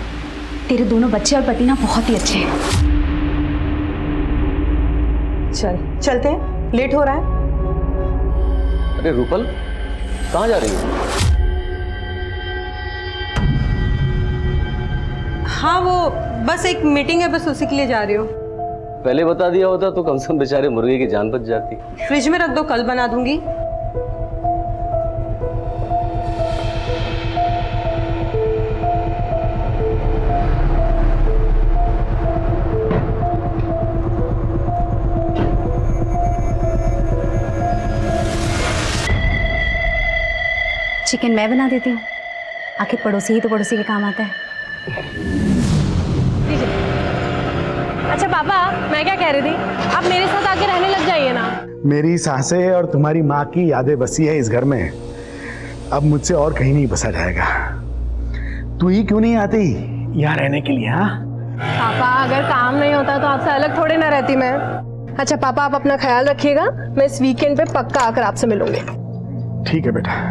तेरे दोनों बच्चे और पति ना बहुत ही अच्छे हैं। चलते हैं, लेट हो रहा है। अरे रूपल, कहाँ जा रही हो? हाँ, वो बस एक मीटिंग है, बस उसी के लिए जा रही हो। पहले बता दिया होता तो कम से कम बेचारे मुर्गे की जान बच जाती। फ्रिज में रख दो, कल बना दूंगी। चिकन मैं बना देती हूँ, आखिर पड़ोसी ही तो पड़ोसी के काम आता है। अच्छा पापा, मैं क्या कह रही थी, आप मेरे साथ आके रहने लग जाइए ना। मेरी सांसें और तुम्हारी माँ की यादें बसी है इस घर में, अब मुझसे और कहीं नहीं बसा जाएगा। तू ही क्यों नहीं आती यहाँ रहने के लिए? हाँ पापा, अगर काम नहीं होता तो आपसे अलग थोड़ी ना रहती मैं। अच्छा पापा, आप अपना ख्याल रखिएगा, मैं इस वीकेंड पे पक्का आकर आपसे मिलूंगी। ठीक है बेटा।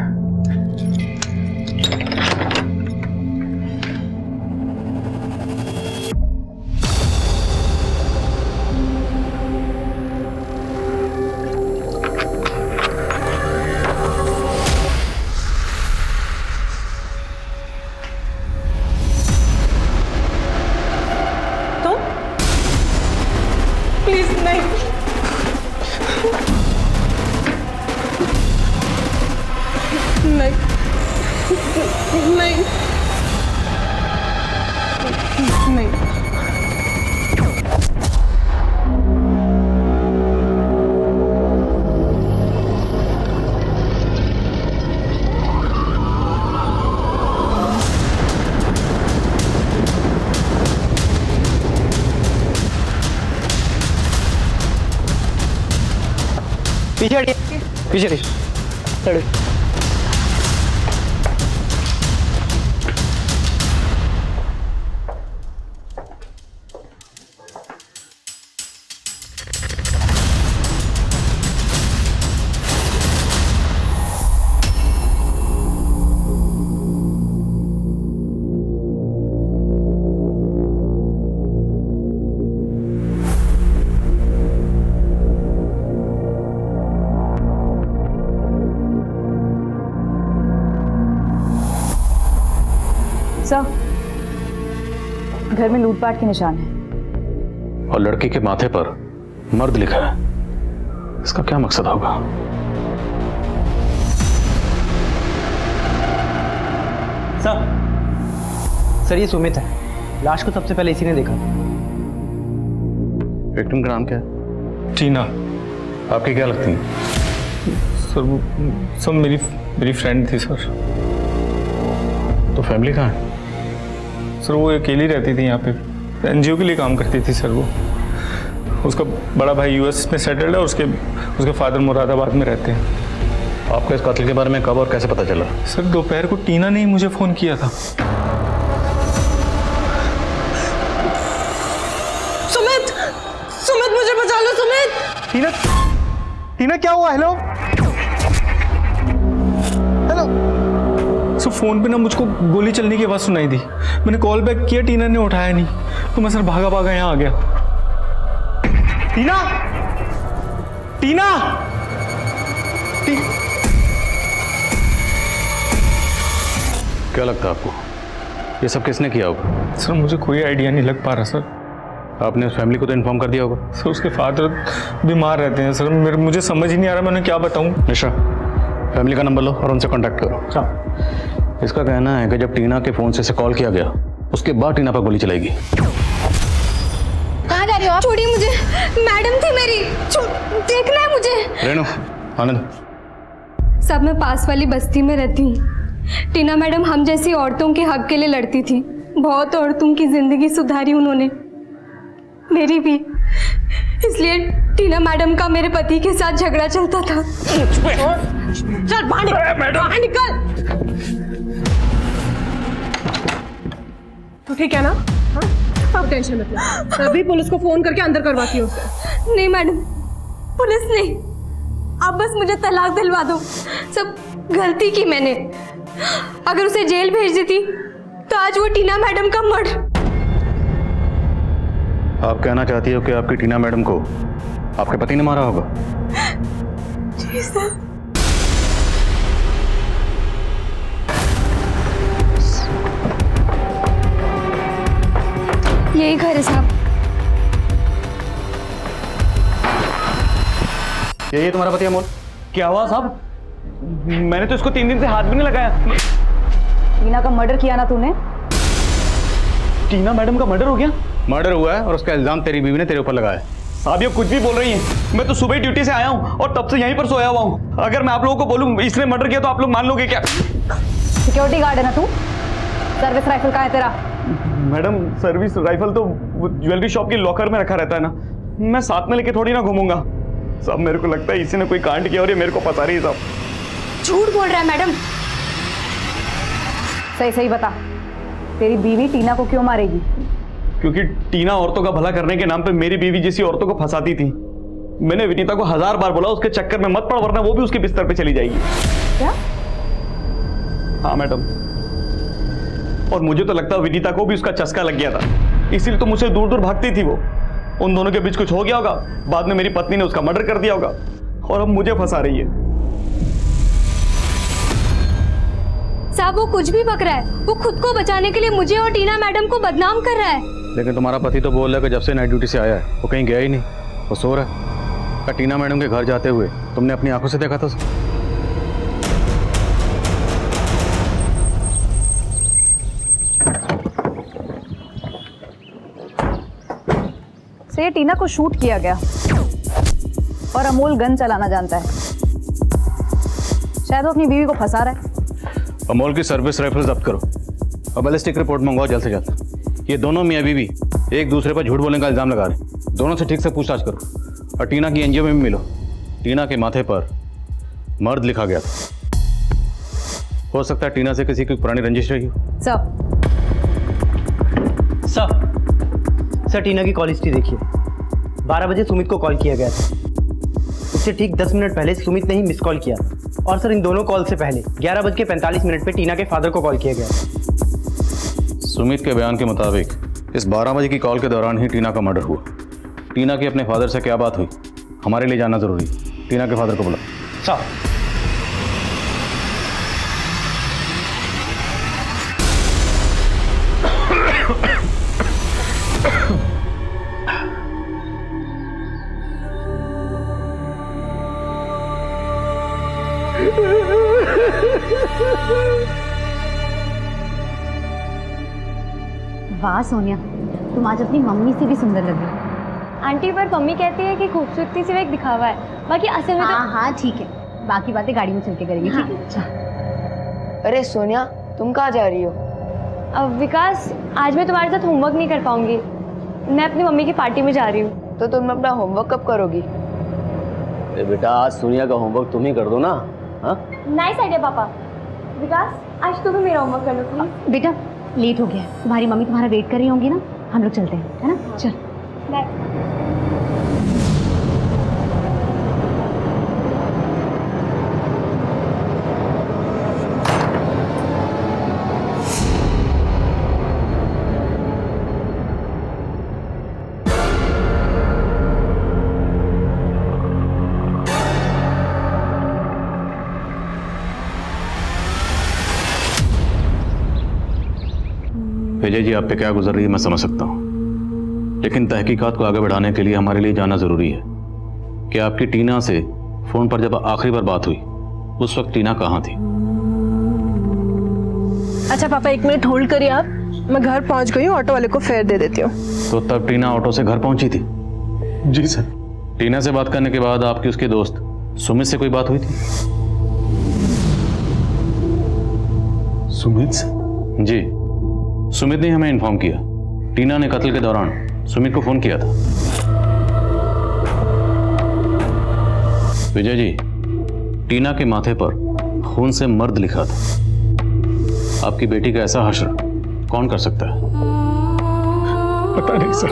प्लीज नहीं, नहीं, नहीं, नहीं। पीछे हटिए, पीछे हटिए। सर, घर में लूटपाट के निशान हैं। और लड़के के माथे पर मर्द लिखा है, इसका क्या मकसद होगा? सर ये सुमित है, लाश को सबसे पहले इसी ने देखा। विक्टिम का नाम क्या है? टीना। आपकी क्या लगती है? सर वो सब मेरी फ्रेंड थी सर। तो फैमिली कहाँ है? सर वो अकेली रहती थी यहाँ पे, एनजीओ के लिए काम करती थी सर वो। उसका बड़ा भाई यूएस में सेटल्ड है और उसके फादर मुरादाबाद में रहते हैं। आपको इस कातिल के बारे में कब और कैसे पता चला? सर दोपहर को टीना ने ही मुझे फ़ोन किया था। सुमित मुझे बचा लो, सुमित। टीना क्या हुआ? Hello hello. सर फोन पे ना मुझको गोली चलने की आवाज सुनाई दी, मैंने कॉल बैक किया, टीना ने उठाया नहीं, तो मैं सर भागा यहाँ आ गया। टीना, टीना, क्या लगता है आपको ये सब किसने किया होगा? सर मुझे कोई आइडिया नहीं लग पा रहा सर। आपने उस फैमिली को तो इन्फॉर्म कर दिया होगा? सर उसके फादर बीमार रहते हैं सर, मुझे समझ ही नहीं आ रहा मैं उन्हें क्या बताऊं। निशा, फैमिली का नंबर लो और उनसे कांटेक्ट करो। इसका कहना है कि जब टीना के फोन से इसे कॉल किया गया उसके बाद टीना पर गोली चलाएगी। कहाँ जा रही हो आप? छोड़िए मुझे, मैडम थी मेरी, देखना है मुझे। रेणु, आनंद, सब मैं पास वाली बस्ती में रहती हूँ। टीना मैडम हम जैसी औरतों के हक के लिए लड़ती थी, बहुत औरतों की जिंदगी सुधारी उन्होंने, मेरी भी। इसलिए टीना मैडम का मेरे पति के साथ झगड़ा चलता था। चल बाहर निकल। तो ठीक है ना? हाँ, टेंशन मत ले, अभी पुलिस को फोन करके अंदर करवाती हूँ उसे। नहीं मैडम, पुलिस नहीं, आप बस मुझे तलाक दिलवा दो। सब गलती की मैंने, अगर उसे जेल भेज देती तो आज वो टीना मैडम का मर्डर। आप कहना चाहती हो कि आपकी टीना मैडम को आपके पति ने मारा होगा? जी सर। यही घर है साहब। यही है तुम्हारा पति अमोल? क्या हुआ साहब? मैंने तो इसको 3 दिन से हाथ भी नहीं लगाया। टीना का मर्डर किया ना तूने? टीना मैडम का मर्डर हो गया? मर्डर हुआ है और उसका इल्जाम तेरी बीवी ने तेरे ऊपर लगाया है। साहब ये कुछ भी बोल रही हैं। मैं तो सुबह ही ड्यूटी से आया हूँ और तब से यहीं पर सोया हुआ हूँ। अगर मैं आप लोगों को बोलूँ इसने मर्डर किया तो आप लोग मान लोगे क्या? सिक्योरिटी गार्ड है ना तू? सर्विस राइफल कहाँ है तेरा? मैडम सर्विस राइफल तो ज्वेलरी शॉप की लॉकर में रखा रहता है ना, मैं साथ में लेके थोड़ी ना घूमूंगा। साहब मेरे को लगता है इसी ने कोई कांड किया और ये मेरे को फंसा रही है। साहब झूठ बोल रहा है मैडम। सही सही बता, तेरी बीवी टीना को क्यों मारेगी? क्योंकि टीना औरतों का भला करने के नाम पे मेरी बीवी जैसी औरतों को फंसाती थी। मैंने विनीता को 1000 बार बोला उसके चक्कर में मत पड़, वरना वो भी उसके बिस्तर पे चली जाएगी। क्या? हाँ मैडम, और मुझे तो लगता है विनीता को भी उसका चस्का लग गया था, इसीलिए तो मुझसे दूर दूर भागती थी वो। उन दोनों के बीच कुछ हो गया होगा, बाद में मेरी पत्नी ने उसका मर्डर कर दिया होगा और अब मुझे फंसा रही है। साहब वो कुछ भी बक रहा है, वो खुद को बचाने के लिए मुझे और टीना मैडम को बदनाम कर रहा है। लेकिन तुम्हारा पति तो बोल रहा है कि जब से नाइट ड्यूटी से आया है वो कहीं गया ही नहीं, वो सो रहा है। क्या टीना मैडम के घर जाते हुए तुमने अपनी आंखों से देखा था? से टीना को शूट किया गया और अमोल गन चलाना जानता है। शायद वो अपनी बीवी को फंसा रहा है। अमोल की सर्विस राइफल जब्त करो और बैलिस्टिक रिपोर्ट मंगवाओ जल्द से जल्द। ये दोनों मियाँ बीवी एक दूसरे पर झूठ बोलने का इल्जाम लगा रहे। दोनों से ठीक से पूछताछ करो और टीना की एनजीओ में भी मिलो। टीना के माथे पर मर्द लिखा गया था। हो सकता है टीना से किसी की पुरानी रंजिश रही हो। सर टीना की कॉल हिस्ट्री देखिए। 12 बजे सुमित को कॉल किया गया था, उससे ठीक 10 मिनट पहले सुमित ने ही मिस कॉल किया। और सर इन दोनों कॉल से पहले 11:45 पे टीना के फादर को कॉल किया गया। सुमित के बयान के मुताबिक इस 12 बजे की कॉल के दौरान ही टीना का मर्डर हुआ। टीना की अपने फादर से क्या बात हुई हमारे लिए जानना जरूरी। टीना के फादर को बुला। सर वाह सोनिया, तुम आज अपनी मम्मी से भी सुंदर लग रही हो। आंटी पर मम्मी कहती है कि खूबसूरती सिर्फ एक दिखावा है, बाकी असल में हाँ हाँ ठीक है, बाकी बातें गाड़ी में चल के करेंगे। ठीक है अच्छा। अरे सोनिया तुम कहाँ जा रही हो? अब विकास आज मैं तुम्हारे साथ होमवर्क नहीं कर पाऊंगी, मैं अपनी मम्मी की पार्टी में जा रही हूँ। तो तुम अपना होमवर्क कब करोगी? बेटा आज सोनिया का होमवर्क तुम ही कर दो ना। हाँ नाइस आइडिया पापा। विकास आज तुम भी मेरा होमवर्क कर लो प्लीज। बेटा लेट हो गया, तुम्हारी मम्मी तुम्हारा वेट कर रही होंगी ना, हम लोग चलते हैं, है ना? चल बाय। विजय जी आप पे क्या गुजर रही है मैं समझ सकता हूँ, लेकिन तहकीकात को आगे बढ़ाने के लिए हमारे लिए जानना जरूरी है कि आपकी टीना से फोन पर जब आखिरी बार बात हुई उस वक्त टीना कहाँ थी? अच्छा पापा 1 मिनट होल्ड करिए आप, मैं घर पहुंच गई हूँ, ऑटो वाले को फेयर दे देती हूँ। तो तब टीना ऑटो से घर पहुंची थी? जी सर। टीना से बात करने के बाद आपकी उसके दोस्त सुमित से कोई बात हुई थी? सुमित? जी, सुमित ने हमें इन्फॉर्म किया टीना ने कत्ल के दौरान सुमित को फोन किया था। विजय जी, टीना के माथे पर खून से मर्द लिखा था। आपकी बेटी का ऐसा हश्र कौन कर सकता है? पता नहीं सर,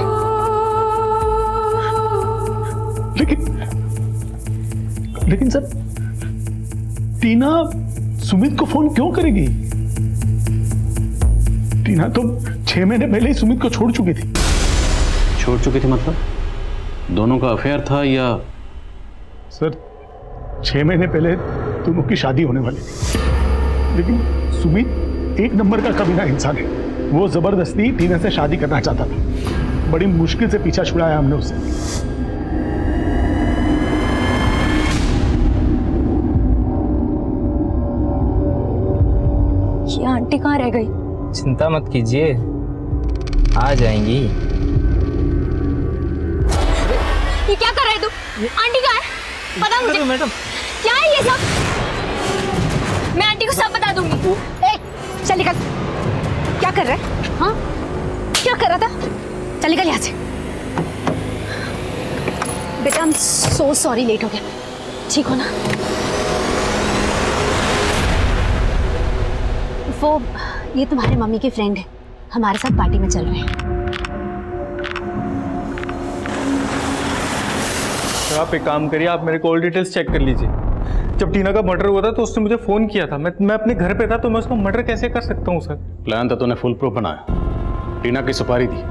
लेकिन सर टीना सुमित को फोन क्यों करेगी? टीना तो 6 महीने पहले ही सुमित को छोड़ चुकी थी। छोड़ चुकी थी मतलब? दोनों का अफेयर था या? सर 6 महीने पहले दोनों की शादी होने वाली थी, लेकिन सुमित एक नंबर का कमीना इंसान है। वो जबरदस्ती टीना से शादी करना चाहता था। बड़ी मुश्किल से पीछा छुड़ाया हमने उसे। ये आंटी कहाँ रह गई? चिंता मत कीजिए, आ जाएंगी। ये क्या कर रहे तू? आंटी कहाँ है? पता मुझे। मैडम क्या है ये सब? मैं आंटी को सब बता दूंगी। ए, चल निकल। क्या कर रहा है? हाँ, क्या कर रहा था? चल निकल यहाँ से। बेटा, I am so sorry, late हो गया। ठीक हो ना? वो ये तुम्हारे मम्मी के फ्रेंड है, हमारे साथ पार्टी में चल रहे हैं। तो आप एक काम करिए, आप मेरे कॉल डिटेल्स चेक कर लीजिए। जब टीना का मर्डर हुआ था तो उसने मुझे फोन किया था। मैं अपने घर पे था, तो मैं उसका मर्डर कैसे कर सकता हूँ सर? प्लान तो तूने फुल प्रूफ बनाया। टीना की सुपारी दी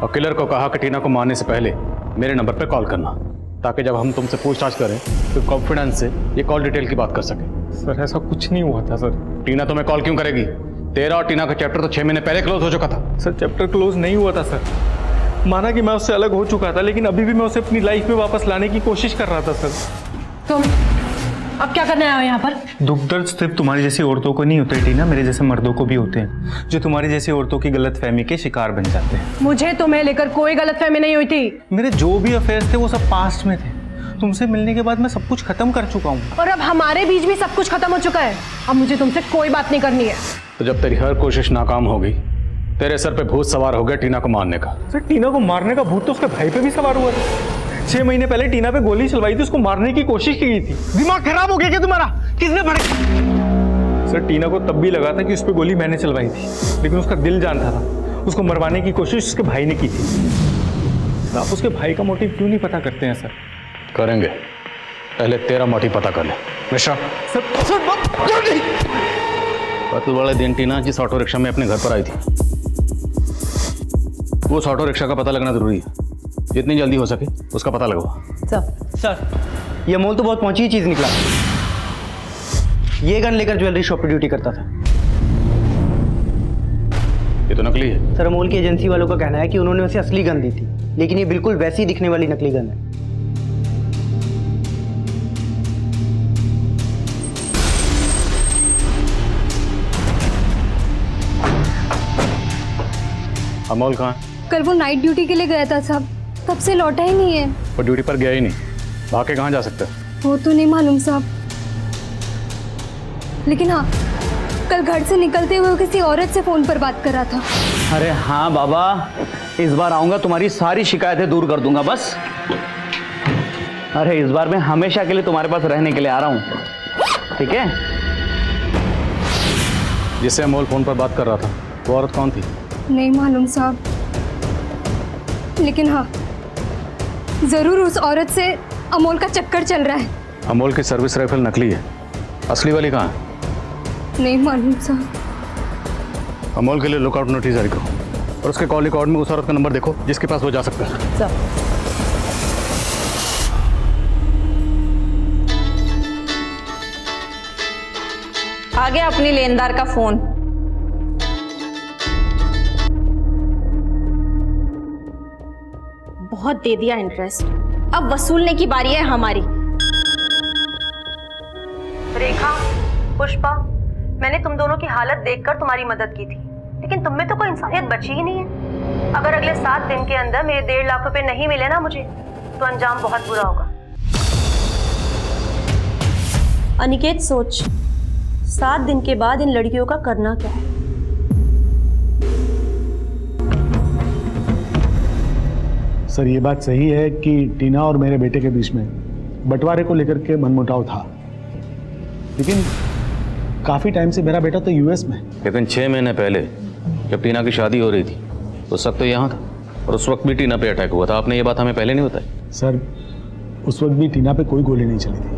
और किलर को कहा कि टीना को मारने से पहले मेरे नंबर पे कॉल करना, ताकि जब हम तुमसे पूछताछ करें तो कॉन्फिडेंस से ये कॉल डिटेल की बात कर सके। सर ऐसा कुछ नहीं हुआ था सर। टीना तुम्हें कॉल क्यों करेगी? तेरा और टीना का चैप्टर तो 6 महीने पहले क्लोज हो चुका था। सर चैप्टर क्लोज नहीं हुआ था सर। माना कि मैं उससे अलग हो चुका था, लेकिन अभी भी मैं उसे अपनी लाइफ में वापस लाने की कोशिश कर रहा था सर। तुम अब क्या करने आए हो यहाँ पर? दुख दर्द सिर्फ तुम्हारी जैसी औरतों को नहीं होते टीना, मेरे जैसे मर्दों को भी होते हैं, जो तुम्हारी जैसी औरतों की गलतफहमी के शिकार बन जाते हैं। मुझे तुम्हें लेकर कोई गलतफहमी नहीं हुई थी। मेरे जो भी अफेयर्स थे वो सब पास्ट में थे। तुमसे मिलने के बाद मैं सब कुछ खत्म कर चुका हूँ। और अब हमारे बीच भी सब कुछ खत्म हो चुका है। अब मुझे तुमसे कोई बात नहीं करनी है। तो जब तेरी हर कोशिश नाकाम हो गई, तेरे सर पे भूत सवार हो गया टीना को मारने का। सर टीना को मारने का भूत तो उसके भाई पे भी सवार हुआ था। 6 महीने पहले टीना पे गोली चलवाई थी, उसको मारने की कोशिश की गई थी। दिमाग खराब हो गया क्या तुम्हारा? किसने भड़क? सर टीना को तब भी लगा था कि उस पर गोली मैंने चलवाई थी, लेकिन उसका दिल जानता था। उसको मरवाने की कोशिश उसके भाई ने की थी। आप उसके भाई का मोटिव क्यों नहीं पता करते हैं सर? करेंगे, पहले तेरा मोटिव पता कर ले। मिश्रा कत्ल वाले दिन टीना जिस ऑटो रिक्शा में अपने घर पर आई थी, उस ऑटो रिक्शा का पता लगना जरूरी है। जितनी जल्दी हो सके उसका पता लगवा। सर ये अमोल तो बहुत पहुंची चीज निकला। ये गन लेकर ज्वेलरी शॉप पे ड्यूटी करता था। ये तो नकली है। सर अमोल की एजेंसी वालों का कहना है कि उन्होंने उसे असली गन दी थी, लेकिन ये बिल्कुल वैसी दिखने वाली नकली गन है। अमोल कहाँ है? कल वो नाइट ड्यूटी के लिए गया था साहब, तब से लौटा ही नहीं है। वो ड्यूटी पर गया ही नहीं, भाग के कहाँ जा सकता है? वो तो नहीं मालूम साहब, लेकिन हाँ कल घर से निकलते हुए वो किसी औरत से फोन पर बात कर रहा था। अरे हाँ बाबा, इस बार आऊंगा, तुम्हारी सारी शिकायतें दूर कर दूंगा बस। अरे इस बार मैं हमेशा के लिए तुम्हारे पास रहने के लिए आ रहा हूँ, ठीक है? जिससे अमोल फोन पर बात कर रहा था वो औरत कौन थी? नहीं मालूम साहब, लेकिन हाँ जरूर उस औरत से अमोल का चक्कर चल रहा है। अमोल की सर्विस राइफल नकली है, असली वाली कहाँ है? नहीं मालूम साहब। अमोल के लिए लुकआउट नोटिस जारी करो और उसके कॉल रिकॉर्ड में उस औरत का नंबर देखो जिसके पास वो जा सकता है। आ गया अपनी लेनदार का फोन। बहुत दे दिया इंटरेस्ट, अब वसूलने की बारी है हमारी। रेखा, पुष्पा, मैंने तुम दोनों की हालत देखकर तुम्हारी मदद की थी, लेकिन तुम में तो कोई इंसानियत बची ही नहीं है। अगर अगले 7 दिन के अंदर मेरे 1.5 लाख रुपए नहीं मिले ना मुझे, तो अंजाम बहुत बुरा होगा। अनिकेत सोच, 7 दिन के बाद इन लड़कियों का करना क्या है? सर ये बात सही है कि टीना और मेरे बेटे के बीच में बंटवारे को लेकर के मनमुटाव था, लेकिन काफी टाइम से मेरा बेटा तो यूएस में। लेकिन 6 महीने पहले जब टीना की शादी हो रही थी उस वक्त तो यहाँ था, और उस वक्त भी टीना पे अटैक हुआ था। आपने ये बात हमें पहले नहीं बताई। सर उस वक्त भी टीना पे कोई गोली नहीं चली थी,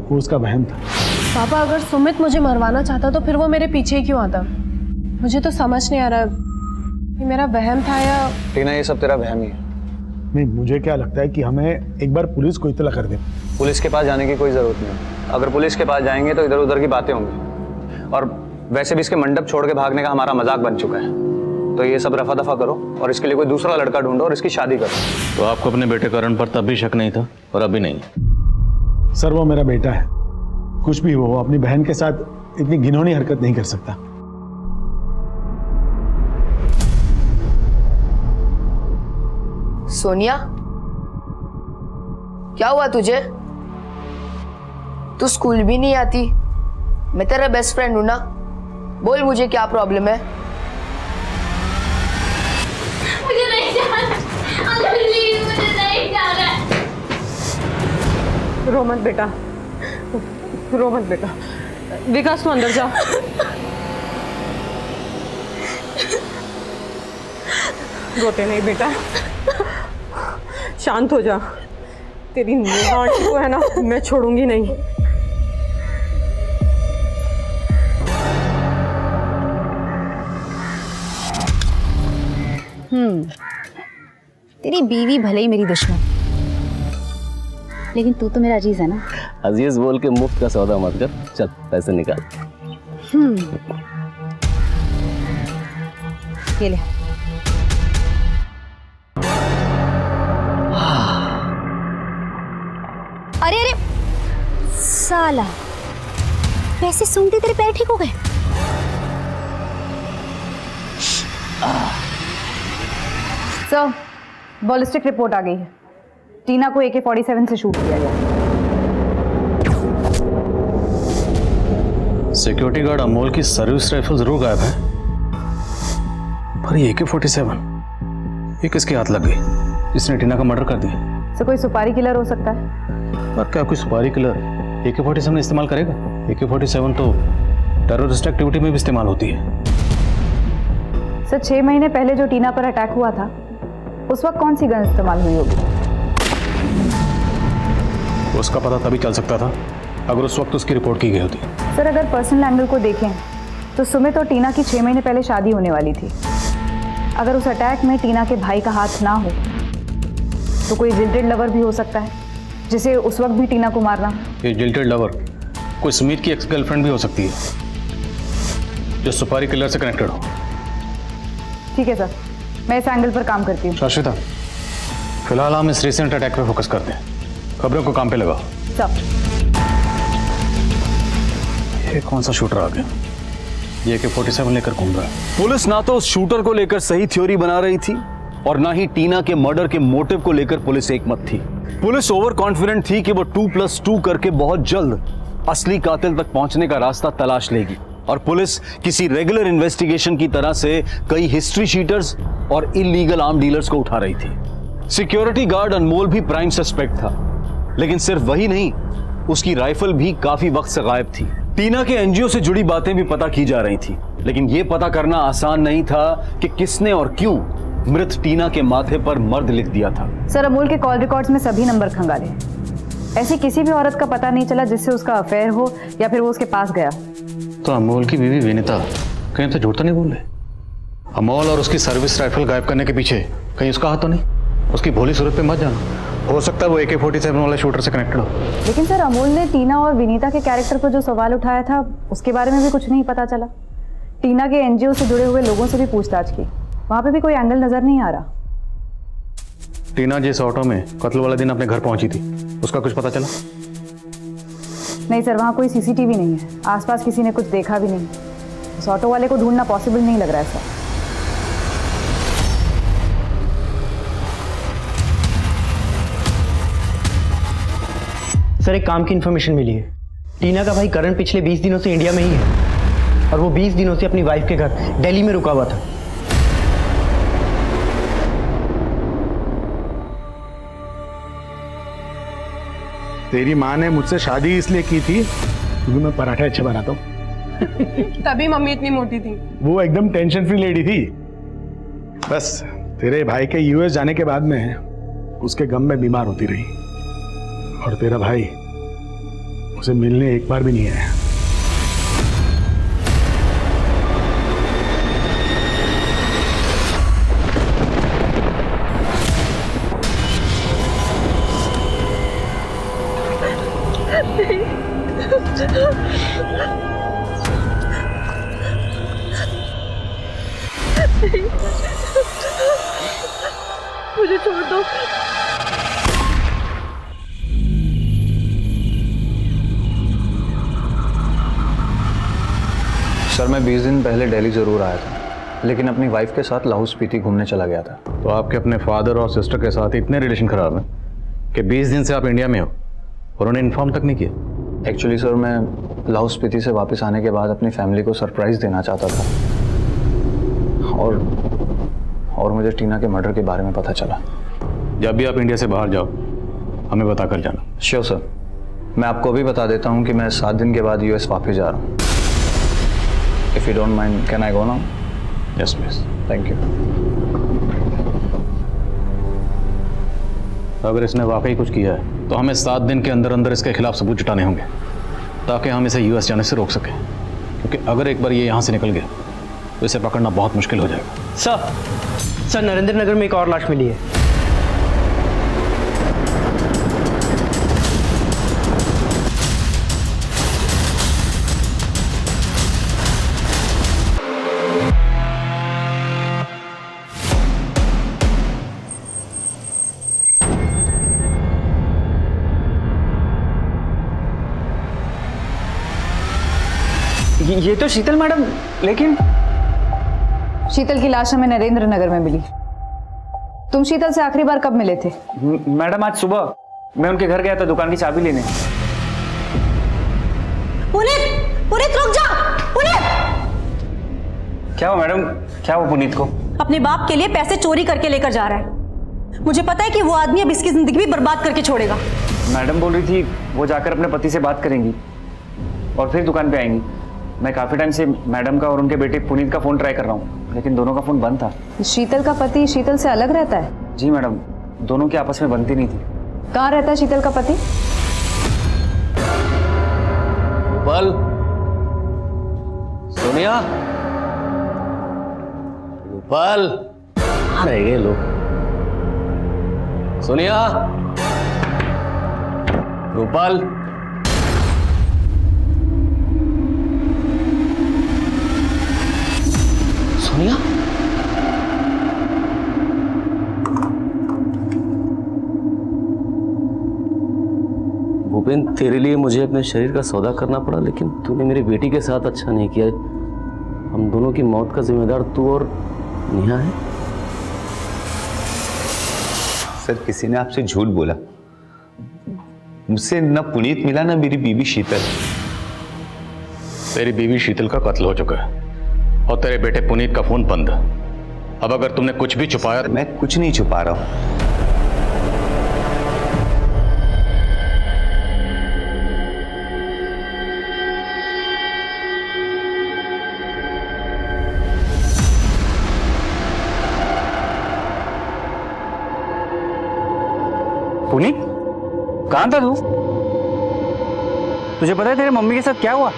वो उसका वहम था। पापा अगर सुमित मुझे मरवाना चाहता तो फिर वो मेरे पीछे क्यों आता? मुझे तो समझ नहीं आ रहा ये मेरा वहम था या टीना, ये सब तेरा वहम ही है। नहीं, मुझे क्या लगता है कि हमें एक बार पुलिस को इत्तला कर दे। पुलिस के पास जाने की कोई जरूरत नहीं। अगर पुलिस के पास जाएंगे तो इधर उधर की बातें होंगी, और वैसे भी इसके मंडप छोड़ के भागने का हमारा मजाक बन चुका है। तो ये सब रफा दफा करो और इसके लिए कोई दूसरा लड़का ढूंढो और इसकी शादी करो। तो आपको अपने बेटे करण पर तब भी शक नहीं था और अभी नहीं? सर, वो मेरा बेटा है, कुछ भी हो, वो अपनी बहन के साथ इतनी घिनौनी हरकत नहीं कर सकता। सोनिया, क्या हुआ तुझे? तू स्कूल भी नहीं आती, मैं तेरा बेस्ट फ्रेंड हूं ना। बोल मुझे क्या प्रॉब्लम है? मुझे नहीं जाना, अंकल प्लीज मुझे नहीं जाना। रो मत बेटा, रो मत बेटा। विकास तू अंदर जा। रोते नहीं बेटा, शांत हो जा। तेरी नेहा आंटी को है ना मैं छोड़ूंगी नहीं। तेरी बीवी भले ही मेरी दुश्मन, लेकिन तू तो मेरा अजीज है ना। अजीज बोल के मुफ्त का सौदा मत कर, चल पैसे निकाल। ये ले। अरे अरे साला, पैसे सूंघते तेरे पैर ठीक हो गए। सर, बॉलिस्टिक रिपोर्ट आ गई है। टीना को AK-47 से शूट किया गया। सिक्योरिटी गार्ड अमोल की सर्विस राइफल जरूर गायब है, पर ये AK-47 ये किसके हाथ लग गई? इसने टीना का मर्डर कर दिया। सर, कोई सुपारी किलर हो सकता है। पर क्या कोई सुपारी किलर AK-47 इस्तेमाल करेगा? AK-47 तो टेररिस्ट एक्टिविटी में भी इस्तेमाल होती है। सर, 6 महीने पहले जो टीना पर अटैक हुआ था, उस वक्त कौन सी गन इस्तेमाल हुई होगी? उसका पता तभी चल सकता था अगर उस वक्त उसकी रिपोर्ट की गई होती। सर, अगर पर्सनल एंगल को देखें तो सुमित और टीना की 6 महीने पहले शादी होने वाली थी। अगर उस अटैक में टीना के भाई का हाथ ना हो तो कोई जिल्टेड लवर भी हो सकता है, जिसे उस वक्त भी टीना को मारना। ये जिल्टेड लवर कोई सुमित की एक्स गर्लफ्रेंड भी हो सकती है जो सुपारी किलर से कनेक्टेड हो। ठीक है सर, मैं इस एंगल पर काम करती हूँ। शाश्विता, फिलहाल हम इस रिसेंट अटैक पे फोकस करते हैं। खबरों को काम पे लगाओ। सर, ये कौन सा शूटर आ गया? ये AK-47 लेकर घूम रहा है। पुलिस ना तो उस शूटर को लेकर सही थ्योरी बना रही थी और ना ही टीना के मर्डर के मोटिव को लेकर पुलिस एकमत थी। पुलिस ओवर कॉन्फिडेंट थी कि वो 2+2 करके बहुत जल्द असली कातिल तक पहुंचने का रास्ता तलाश लेगी, और पुलिस किसी रेगुलर इन्वेस्टिगेशन की तरह से कई हिस्ट्री शीटर्स और इलीगल आर्म डीलर्स को उठा रही थी। सिक्योरिटी गार्ड अनमोल भी प्राइम सस्पेक्ट था, लेकिन सिर्फ वही नहीं, उसकी राइफल भी काफी वक्त से गायब थी। टीना के एनजीओ से जुड़ी बातें भी पता की जा रही थी, लेकिन यह पता करना आसान नहीं था कि किसने और क्यों मृत टीना के माथे पर मर्द लिख दिया था। सर, अमोल के कॉल रिकॉर्ड्स में सभी नंबर खंगाले। ऐसी किसी भी औरत का पता नहीं चला जिससे उसका अफेयर हो या फिर वो उसके पास गया। तो अमोल की बीवी विनीता कहीं तो झूठ तो नहीं बोल रहे? अमोल और उसकी सर्विस राइफल गायब करने के पीछे कहीं उसका हाथ तो नहीं? उसकी भोली सूरत पे मत जाना, हो सकता है वो AK-47 वाले शूटर से कनेक्टेड हो। लेकिन सर, अमोल ने टीना और विनीता के कैरेक्टर पर जो सवाल उठाया था उसके बारे में भी कुछ नहीं पता चला। टीना के एनजीओ से जुड़े हुए लोगों से भी पूछताछ की, वहां पे भी कोई एंगल नजर नहीं आ रहा। टीना जिस ऑटो में कत्ल वाले दिन अपने घर पहुंची थी, उसका कुछ पता चला? नहीं सर, वहाँ कोई CCTV नहीं है, आसपास किसी ने कुछ देखा भी नहीं। उस ऑटो वाले को ढूंढना पॉसिबल नहीं लग रहा है सर। सर, एक काम की इन्फॉर्मेशन मिली है। टीना का भाई करण पिछले 20 दिनों से इंडिया में ही है और वो 20 दिनों से अपनी वाइफ के घर दिल्ली में रुका हुआ था। तेरी माँ ने मुझसे शादी इसलिए की थी क्योंकि मैं पराठे अच्छे बनाता हूँ। तभी मम्मी इतनी मोटी थी। वो एकदम टेंशन फ्री लेडी थी। बस तेरे भाई के US जाने के बाद में उसके गम में बीमार होती रही, और तेरा भाई उसे मिलने एक बार भी नहीं आया। मुझे छोड़ दो। सर मैं 20 दिन पहले दिल्ली ज़रूर आया था, लेकिन अपनी वाइफ के साथ लाहौल स्पीति घूमने चला गया था। तो आपके अपने फादर और सिस्टर के साथ इतने रिलेशन खराब हैं कि 20 दिन से आप इंडिया में हो और उन्हें इन्फॉर्म तक नहीं किया? एक्चुअली सर मैं लाहौल स्पीति से वापस आने के बाद अपनी फैमिली को सरप्राइज़ देना चाहता था, और मुझे टीना के मर्डर के बारे में पता चला। जब भी आप इंडिया से बाहर जाओ हमें बता कर जाना। श्योर सर, मैं आपको भी बता देता हूँ कि मैं 7 दिन के बाद US वापस जा रहा हूँ। If you don't mind can I go now? Yes please. Thank you. अगर इसने वाकई कुछ किया है तो हमें 7 दिन के अंदर अंदर इसके खिलाफ सबूत जुटाने होंगे ताकि हम इसे US जाने से रोक सकें, क्योंकि अगर एक बार ये यहाँ से निकल गया तो इसे पकड़ना बहुत मुश्किल हो जाएगा। सर नरेंद्र नगर में एक और लाश मिली है। ये तो शीतल मैडम, लेकिन शीतल की लाश हमें नरेंद्र नगर में मिली। तुम शीतल से आखिरी बार कब मिले थे? मैडम आज सुबह मैं उनके घर गया था दुकान की चाबी लेने। पुनीत, पुनीत रुक जा। पुनीत! क्या हुआ मैडम, क्या हुआ पुनीत को? अपने बाप के लिए पैसे चोरी करके लेकर जा रहा है। मुझे पता है कि वो आदमी अब इसकी जिंदगी भी बर्बाद करके छोड़ेगा। मैडम बोल रही थी वो जाकर अपने पति से बात करेंगी और फिर दुकान पे आएंगी। मैं काफी टाइम से मैडम का और उनके बेटे पुनीत का फोन ट्राई कर रहा हूँ, लेकिन दोनों का फोन बंद था। शीतल का पति शीतल से अलग रहता है? जी मैडम, दोनों की आपस में बनती नहीं थी। कहाँ रहता है शीतल का पति? रूपल, सोनिया, रूपल, कहाँ रह गए लोग? सोनिया, रूपल, सोनिया, भूपेन, तेरे लिए मुझे अपने शरीर का सौदा करना पड़ा, लेकिन तूने मेरी बेटी के साथ अच्छा नहीं किया। हम दोनों की मौत का जिम्मेदार तू और नेहा है। सर किसी ने आपसे झूठ बोला। मुझसे न पुनीत मिला ना मेरी बीवी शीतल। तेरी बीवी शीतल का कत्ल हो चुका है और तेरे बेटे पुनीत का फोन बंद। अब अगर तुमने कुछ भी छुपाया। मैं कुछ नहीं छुपा रहा हूं। पुनीत, कहाँ था तू? तुझे पता है तेरे मम्मी के साथ क्या हुआ?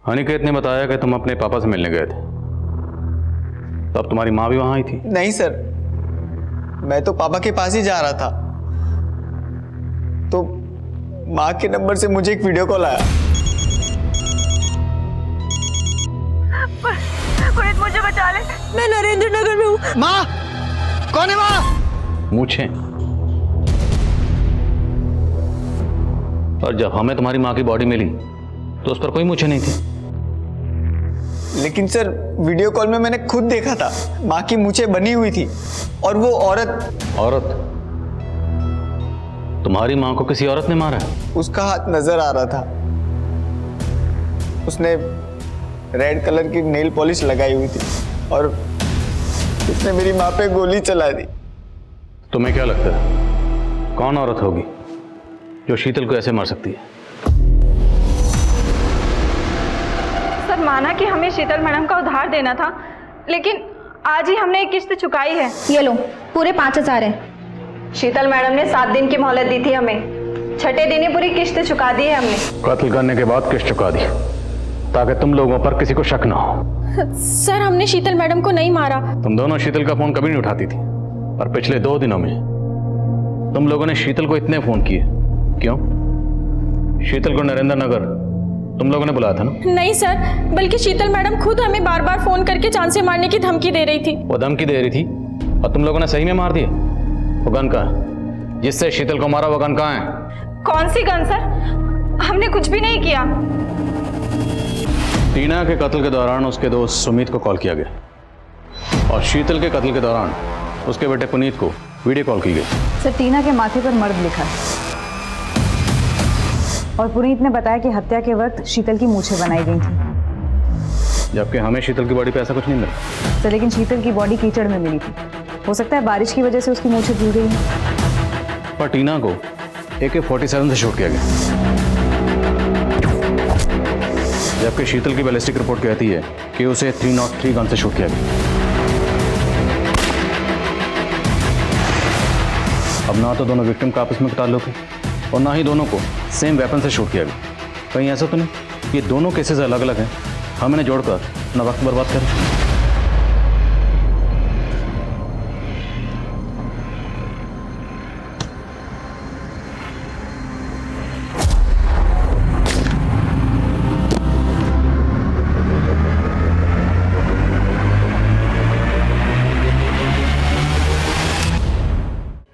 अनिकेत ने बताया कि तुम अपने पापा से मिलने गए थे, तब तुम्हारी माँ भी वहां आई थी? नहीं सर, मैं तो पापा के पास ही जा रहा था, तो माँ के नंबर से मुझे एक वीडियो कॉल आया। पुनीत मुझे बचा ले, मैं नरेंद्र नगर में हूँ। माँ, कौन है माँ? मूछें। और जब हमें तुम्हारी माँ की बॉडी मिली तो उस पर कोई मूछें नहीं थी। लेकिन सर वीडियो कॉल में मैंने खुद देखा था, माँ की मूछें बनी हुई थी और वो औरत तुम्हारी माँ को किसी औरत ने मारा? उसका हाथ नजर आ रहा था। उसने रेड कलर की नेल पॉलिश लगाई हुई थी और उसने मेरी माँ पे गोली चला दी। तुम्हें क्या लगता है कौन औरत होगी जो शीतल को ऐसे मार सकती है? सर माना कि हमें शीतल मैडम का उधार देना था, लेकिन आज ही हमने एक किस्त चुकाई है। ये लो, पूरे 5,000 है। शीतल मैडम ने 7 दिन की मोहलत दी थी हमें, 6ठे दिन ही पूरी किस्त चुका दी है हमने। कत्ल करने के बाद किस्त चुका दी, ताकि तुम लोगों पर किसी को शक ना हो। सर हमने शीतल मैडम को नहीं मारा। तुम दोनों शीतल का फोन कभी नहीं उठाती थी, पर पिछले 2 दिनों में तुम लोगों ने शीतल को इतने फोन किए क्यों? शीतल को नरेंद्र नगर तुम लोगों ने बुलाया था ना? नहीं सर, बल्कि शीतल मैडम खुद हमें बार बार फोन करके जान से मारने की धमकी दे रही थी। वो धमकी दे रही थी और तुम लोगों ने सही में मार दिया? वो गन कहाँ है? जिससे शीतल को मारा वो गन कहाँ है? कौन सी गन सर? हमने कुछ भी नहीं किया। टीना के कत्ल के दौरान उसके दोस्त सुमित को कॉल किया गया और शीतल के कत्ल के दौरान उसके बेटे पुनीत को वीडियो कॉल की गई। सर टीना के माथे पर मर्द लिखा है और पुनीत ने बताया कि हत्या के वक्त शीतल की मूछें बनाई गई थी, जबकि हमें शीतल की बॉडी पे ऐसा कुछ नहीं मिला। सर लेकिन शीतल की बॉडी कीचड़ में मिली थी, हो सकता है बारिश की वजह से उसकी मूछें धुल गई हैं। पर टीना को AK-47 से शूट किया गया, जबकि शीतल की बैलिस्टिक रिपोर्ट कहती है कि उसे 303 गन से शूट किया गया। अब ना तो दोनों विक्टिम का आपस में ताल्लुक है और ना ही दोनों को सेम वेपन से शूट किया गया। कहीं ऐसा तो नहीं ये दोनों केसेस अलग अलग हैं, हम इन्हें जोड़कर अपना वक्त बर्बाद करें?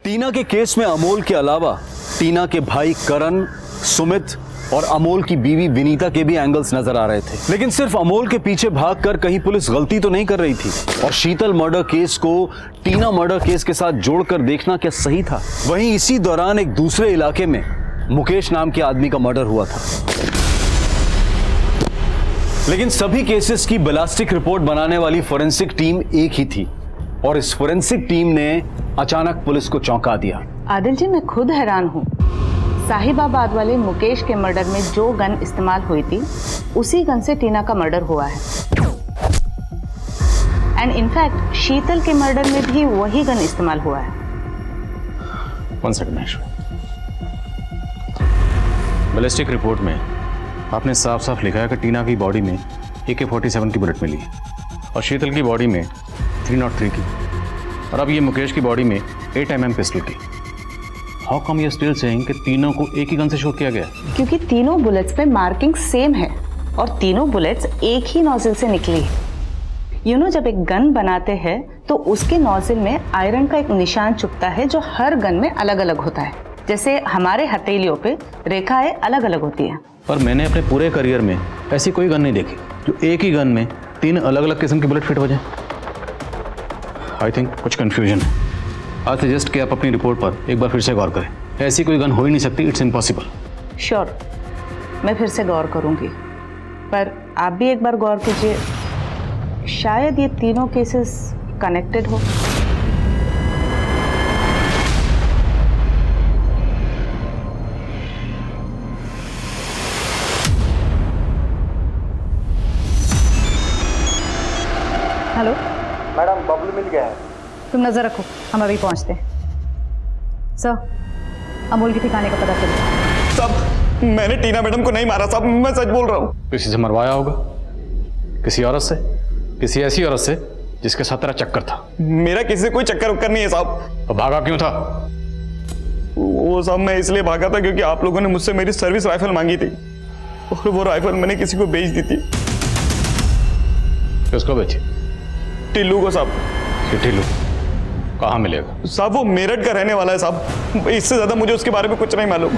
टीना के केस में अमोल के अलावा टीना के भाई करण, सुमित और अमोल की बीवी विनीता के भी एंगल्स नजर आ रहे थे। लेकिन सिर्फ अमोल के पीछे भागकर कहीं पुलिस गलती तो नहीं कर रही थी और शीतल मर्डर केस को टीना मर्डर केस के साथ जोड़कर देखना क्या सही था? वहीं इसी दौरान एक दूसरे इलाके में मुकेश नाम के आदमी का मर्डर हुआ था। लेकिन सभी केसेस की बैलिस्टिक रिपोर्ट बनाने वाली फोरेंसिक टीम एक ही थी और इस फोरेंसिक टीम ने अचानक पुलिस को चौंका दिया। आदिल जी मैं खुद हैरान हूँ, साहिबाबाद वाले मुकेश के मर्डर में जो गन इस्तेमाल हुई थी उसी गन से टीना का मर्डर हुआ है एंड इनफैक्ट शीतल के मर्डर में भी वही गन इस्तेमाल हुआ है। 1 सेकंड बैलिस्टिक रिपोर्ट में आपने साफ साफ लिखा है कि टीना की बॉडी में AK-47 की बुलेट मिली है और शीतल की बॉडी में 303 की, और अब ये मुकेश की बॉडी में 8mm पिस्टल की। How come you still saying कि तीनों को एक ही गन से शूट किया गया? क्योंकि तीनों बुलेट्स पे मार्किंग सेम है और तीनों बुलेट्स एक ही नोजल से निकली है। जब एक गन बनाते हैं तो उसके नोजल में आयरन का एक निशान चुभता है जो हर गन में अलग अलग होता है, जैसे हमारे हथेलियों पे रेखाएं अलग अलग होती हैं। पर मैंने अपने पूरे करियर में ऐसी कोई गन नहीं देखी जो एक ही गन में 3 अलग अलग किस्म की बुलेट फिट हो जाए। आई थिंक कुछ कंफ्यूजन है। आज सजेस्ट कि आप अपनी रिपोर्ट पर एक बार फिर से गौर करें। ऐसी कोई गन हो ही नहीं सकती, इट्स इम्पॉसिबल। श्योर, मैं फिर से गौर करूंगी, पर आप भी एक बार गौर कीजिए, शायद ये तीनों केसेस कनेक्टेड हो। हेलो मैडम, बबलू मिल गया है। तुम नजर रखो, हम अभी पहुंचते हैं। सर अमोल के ठिकाने का पता चला। साहब मैंने टीना मैडम को नहीं मारा साहब, मैं सच बोल रहा हूँ। किसी से मरवाया होगा, किसी औरत से, किसी ऐसी औरत से जिसके साथ तेरा चक्कर था। मेरा किसी से कोई चक्कर उक्कर नहीं है साहब। तो भागा क्यों था? वो साहब मैं इसलिए भागा था क्योंकि आप लोगों ने मुझसे मेरी सर्विस राइफल मांगी थी और वो राइफल मैंने किसी को बेच दी थी। किसको बेची? टिल्लू को साहब। टिल्लू कहाँ मिलेगा? साहब वो मेरठ का रहने वाला है साहब, इससे ज्यादा मुझे उसके बारे में कुछ नहीं मालूम।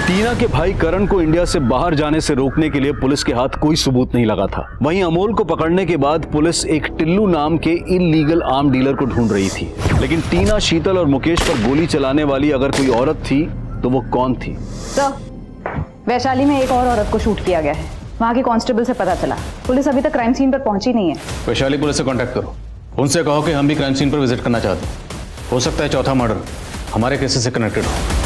टीना के भाई करण को इंडिया से बाहर जाने से रोकने के लिए पुलिस के हाथ कोई सबूत नहीं लगा था। वहीं अमोल को पकड़ने के बाद पुलिस एक टिल्लू नाम के इल्लीगल आर्म डीलर को ढूंढ रही थी। लेकिन टीना, शीतल और मुकेश पर गोली चलाने वाली अगर कोई औरत थी तो वो कौन थी? तो वैशाली में एक और औरत को शूट किया गया है, वहाँ के कांस्टेबल से पता चला। पुलिस अभी तक क्राइम सीन पर पहुंची नहीं है। वैशाली पुलिस से कांटेक्ट करो, उनसे कहो कि हम भी क्राइम सीन पर विजिट करना चाहते हैं। हो सकता है चौथा मर्डर हमारे केसेस से कनेक्टेड हो।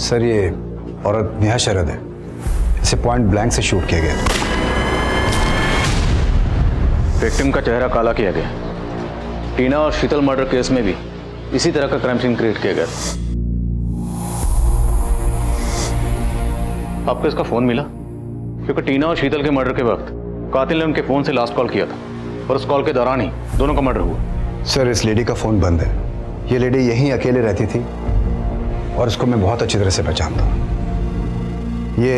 सर ये औरत नेहा शरद है, इसे पॉइंट ब्लैंक से शूट किया गया। विक्टिम का चेहरा काला किया गया। टीना और शीतल मर्डर केस में भी इसी तरह का क्राइम सीन क्रिएट किया गया। आपको इसका फोन मिला? क्योंकि टीना और शीतल के मर्डर के वक्त कातिल ने उनके फोन से लास्ट कॉल किया था और उस कॉल के दौरान ही दोनों का मर्डर हुआ। सर इस लेडी का फोन बंद है। ये लेडी यहीं अकेले रहती थी और इसको मैं बहुत अच्छी तरह से पहचानता हूँ। ये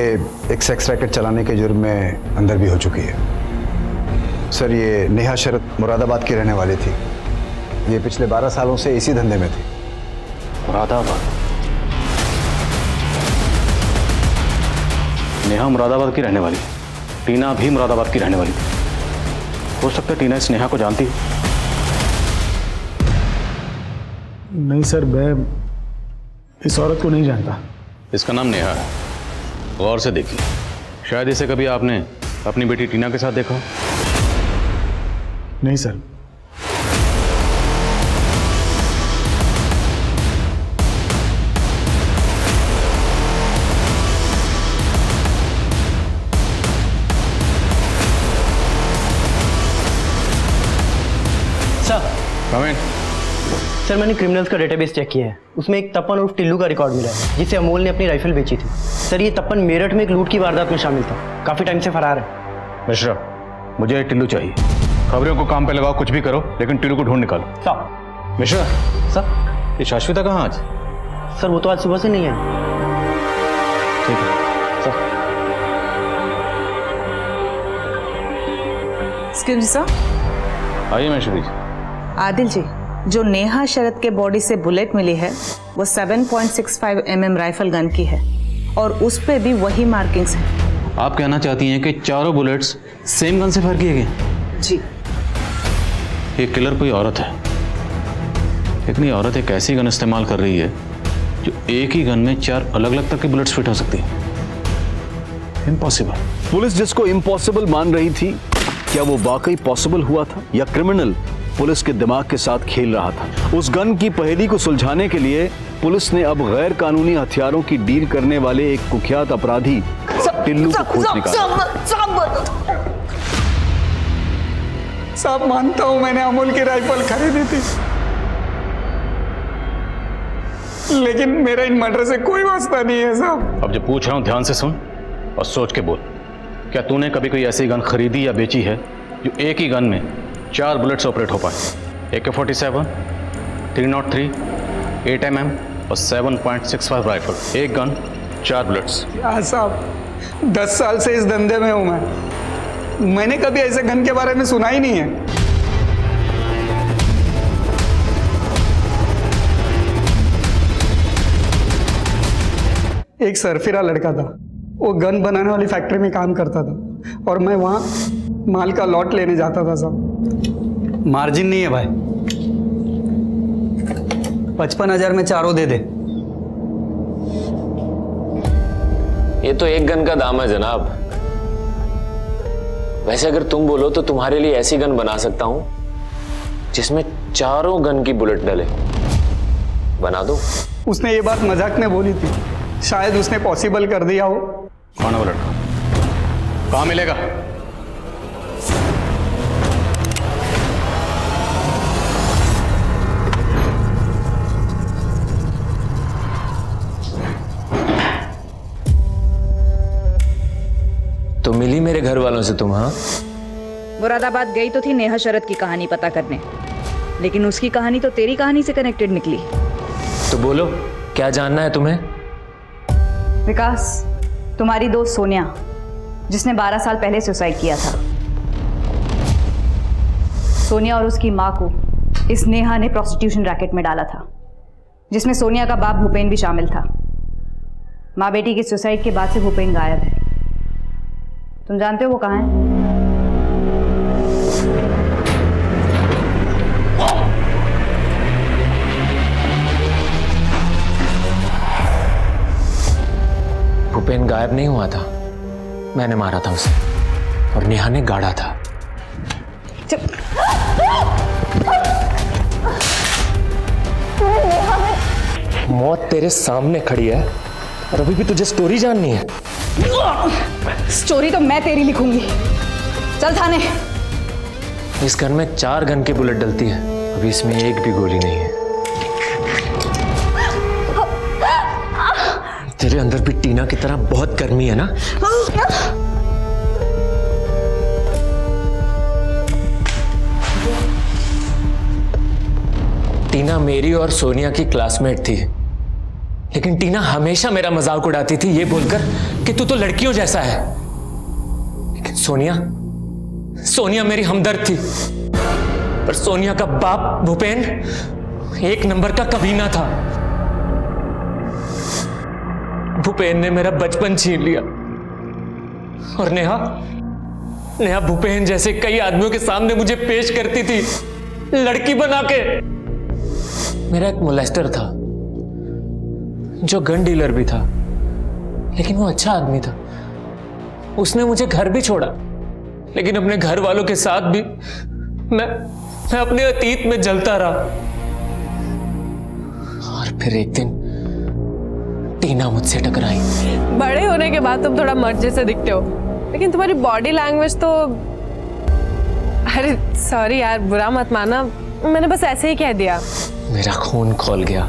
एक सेक्स रैकेट चलाने के जुर्म में अंदर भी हो चुकी है। सर ये नेहा शरद मुरादाबाद की रहने वाली थी। ये पिछले 12 सालों से इसी धंधे में थी। मुरादाबाद? नेहा मुरादाबाद की रहने वाली, टीना भी मुरादाबाद की रहने वाली। हो सकता है टीना इस नेहा को जानती है। नहीं सर, मैं इस औरत को नहीं जानता। इसका नाम नेहा है। गौर से देखिए, शायद इसे कभी आपने अपनी बेटी टीना के साथ देखा। नहीं सर। सर मैंने क्रिमिनल्स का डेटाबेस चेक किया है। उसमें एक तपन और टिल्लू का रिकॉर्ड मिला है, जिसे अमोल ने अपनी राइफल बेची थी। सर ये तपन मेरठ में एक लूट की वारदात में शामिल था, काफी टाइम से फरार है। मिश्रा, मुझे टिल्लू चाहिए। खबरों को काम पे लगाओ, कुछ भी करो, लेकिन टिल्लू को ढूंढ निकालो। सर। मिश्रा। सर। ये शाश्विता कहाँ आज? सर वो तो आज सुबह से नहीं है। ठीक है सर। Excuse sir. आइए मैश्वी। आदिल जी, जो नेहा शरद के बॉडी से बुलेट मिली है वो 7.65 mm राइफल गन की है और उस पे भी वही मार्किंग्स हैं। आप कहना चाहती हैं कि चारों बुलेट्स सेम गन से फायर किए गए? जी। ये किलर कोई औरत है, लेकिन ये औरत एक ऐसी गन इस्तेमाल कर रही है जो एक ही गन में 4 अलग अलग तरह की बुलेट्स फिट हो सकती है। इम्पॉसिबल। पुलिस जिसको इम्पॉसिबल मान रही थी, क्या वो वाकई पॉसिबल हुआ था या क्रिमिनल पुलिस के दिमाग के साथ खेल रहा था? उस गन की पहेली को सुलझाने के लिए पुलिस ने अब गैर कानूनी हथियारों की डील करने वाले एक कुख्यात अपराधी टिल्लू को खोज निकाला। साहब मानता हूं मैंने अमोल की राइफल खरीदी थी, लेकिन मेरा इन मर्डर से कोई वास्ता नहीं है साहब। अब जो पूछ रहा हूं ध्यान से सुन और सोच के बोल। क्या तूने कभी कोई ऐसी गन खरीदी या बेची है जो एक ही गन में 4 बुलेट्स ऑपरेट हो पाए? AK-47, 303, 8mm और 7.65 राइफल। एक गन 4 बुलेट्स। क्या साहब, 10 साल से इस धंधे में हूं मैंने कभी ऐसे गन के बारे में सुना ही नहीं है। एक सरफिरा लड़का था, वो गन बनाने वाली फैक्ट्री में काम करता था और मैं वहां माल का लॉट लेने जाता था साहब। मार्जिन नहीं है भाई, 55,000 में चारों दे दे। ये तो एक गन का दाम है जनाब। वैसे अगर तुम बोलो तो तुम्हारे लिए ऐसी गन बना सकता हूं जिसमें चारों गन की बुलेट डले। बना दो। उसने ये बात मजाक में बोली थी, शायद उसने पॉसिबल कर दिया हो। कौन है वो लड़का? कहां मिलेगा? तो मिली मेरे घर वालों से तुम? हाँ, मुरादाबाद गई तो थी नेहा शरद की कहानी पता करने, लेकिन उसकी कहानी तो तेरी कहानी से कनेक्टेड निकली। तो बोलो क्या जानना है तुम्हें? विकास, तुम्हारी दोस्त सोनिया, जिसने 12 साल पहले सुसाइड किया था, सोनिया और उसकी मां को इस नेहा ने प्रोस्टिट्यूशन रैकेट में डाला था, जिसमें सोनिया का बाप भूपेन भी शामिल था। माँ बेटी की सुसाइड के बाद से भूपेन गायब है। तुम जानते हो वो कहाँ है? भूपेन गायब नहीं हुआ था, मैंने मारा था उसे और नेहा ने गाड़ा था। मौत तेरे सामने खड़ी है और अभी भी तुझे स्टोरी जाननी है? स्टोरी तो मैं तेरी लिखूंगी। चल थाने। इस गन में 4 गन की बुलेट डलती है, अभी इसमें एक भी गोली नहीं है। तेरे अंदर भी टीना की तरह बहुत गर्मी है ना? टीना मेरी और सोनिया की क्लासमेट थी, लेकिन टीना हमेशा मेरा मजाक उड़ाती थी ये बोलकर कि तू तो लड़कियों जैसा है। लेकिन सोनिया मेरी हमदर्द थी, पर सोनिया का बाप भूपेन 1 नंबर का कमीना था। भूपेन ने मेरा बचपन छीन लिया, और नेहा भूपेन जैसे कई आदमियों के सामने मुझे पेश करती थी लड़की बना के। मेरा एक मोलेस्टर था जो गन डीलर भी था, लेकिन वो अच्छा आदमी था। उसने मुझे घर भी छोड़ा, लेकिन अपने घर वालों के साथ भी मैं अपने अतीत में जलता रहा। और फिर एक दिन टीना मुझसे टकराई। बड़े होने के बाद तुम थोड़ा मर्द जैसे दिखते हो, लेकिन तुम्हारी बॉडी लैंग्वेज तो... अरे सॉरी यार, बुरा मत माना, मैंने बस ऐसे ही कह दिया। मेरा खून खौल गया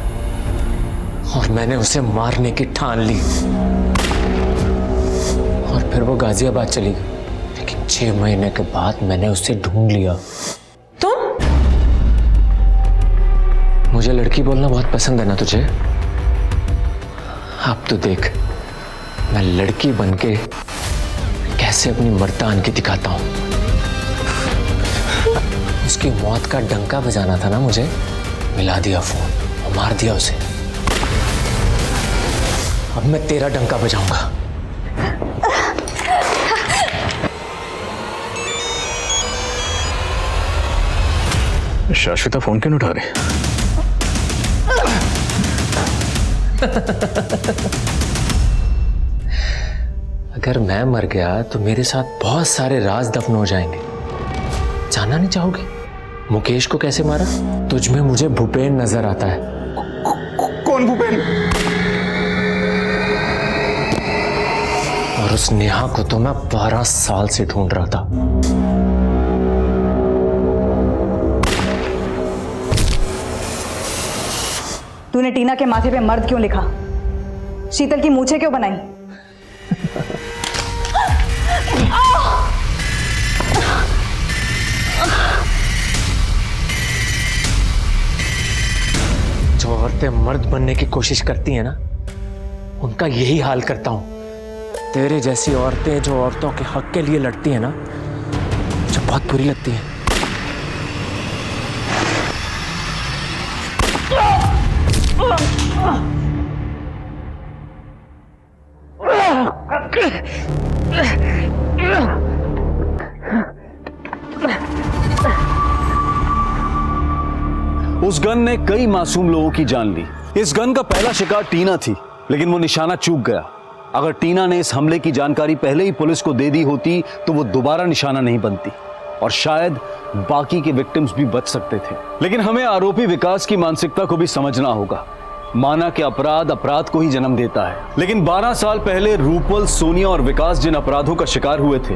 और मैंने उसे मारने की ठान ली, और फिर वो गाजियाबाद चली गई। लेकिन 6 महीने के बाद मैंने उसे ढूंढ लिया। तुम? मुझे लड़की बोलना बहुत पसंद है ना तुझे? अब तो देख मैं लड़की बनके कैसे अपनी मर्दानगी दिखाता हूं। उसकी मौत का डंका बजाना था ना मुझे, मिला दिया फोन और मार दिया उसे। अब मैं तेरा डंका बजाऊंगा। शाश्विता फोन क्यों नहीं उठा रही? अगर मैं मर गया तो मेरे साथ बहुत सारे राज दफन हो जाएंगे। जानना नहीं चाहोगे मुकेश को कैसे मारा? तुझ में मुझे भूपेन नजर आता है। कौन भूपेन? और उस नेहा को तो मैं 12 साल से ढूंढ रहा था। तूने टीना के माथे पे मर्द क्यों लिखा? शीतल की मूछें क्यों बनाई? जो औरतें मर्द बनने की कोशिश करती हैं ना, उनका यही हाल करता हूं। तेरे जैसी औरतें जो औरतों के हक के लिए लड़ती हैं ना, जो बहुत बुरी लगती हैं। उस गन ने कई मासूम लोगों की जान ली। इस गन का पहला शिकार टीना थी, लेकिन वो निशाना चूक गया। अगर टीना ने इस हमले की जानकारी पहले ही पुलिस को दे दी होती तो वो दोबारा निशाना नहीं बनती और शायद बाकी के विक्टिम्स भी बच सकते थे। लेकिन हमें आरोपी विकास की मानसिकता को भी समझना होगा। माना कि अपराध को ही जन्म देता है, लेकिन 12 साल पहले रूपल, सोनिया और विकास जिन अपराधों का शिकार हुए थे,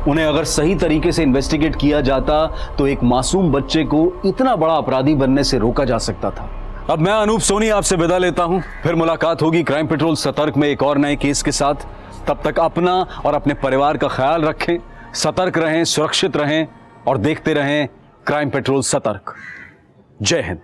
उन्हें अगर सही तरीके से इन्वेस्टिगेट किया जाता तो एक मासूम बच्चे को इतना बड़ा अपराधी बनने से रोका जा सकता था। अब मैं अनूप सोनी आपसे विदा लेता हूं, फिर मुलाकात होगी क्राइम पेट्रोल सतर्क में एक और नए केस के साथ। तब तक अपना और अपने परिवार का ख्याल रखें, सतर्क रहें, सुरक्षित रहें और देखते रहें क्राइम पेट्रोल सतर्क। जय हिंद।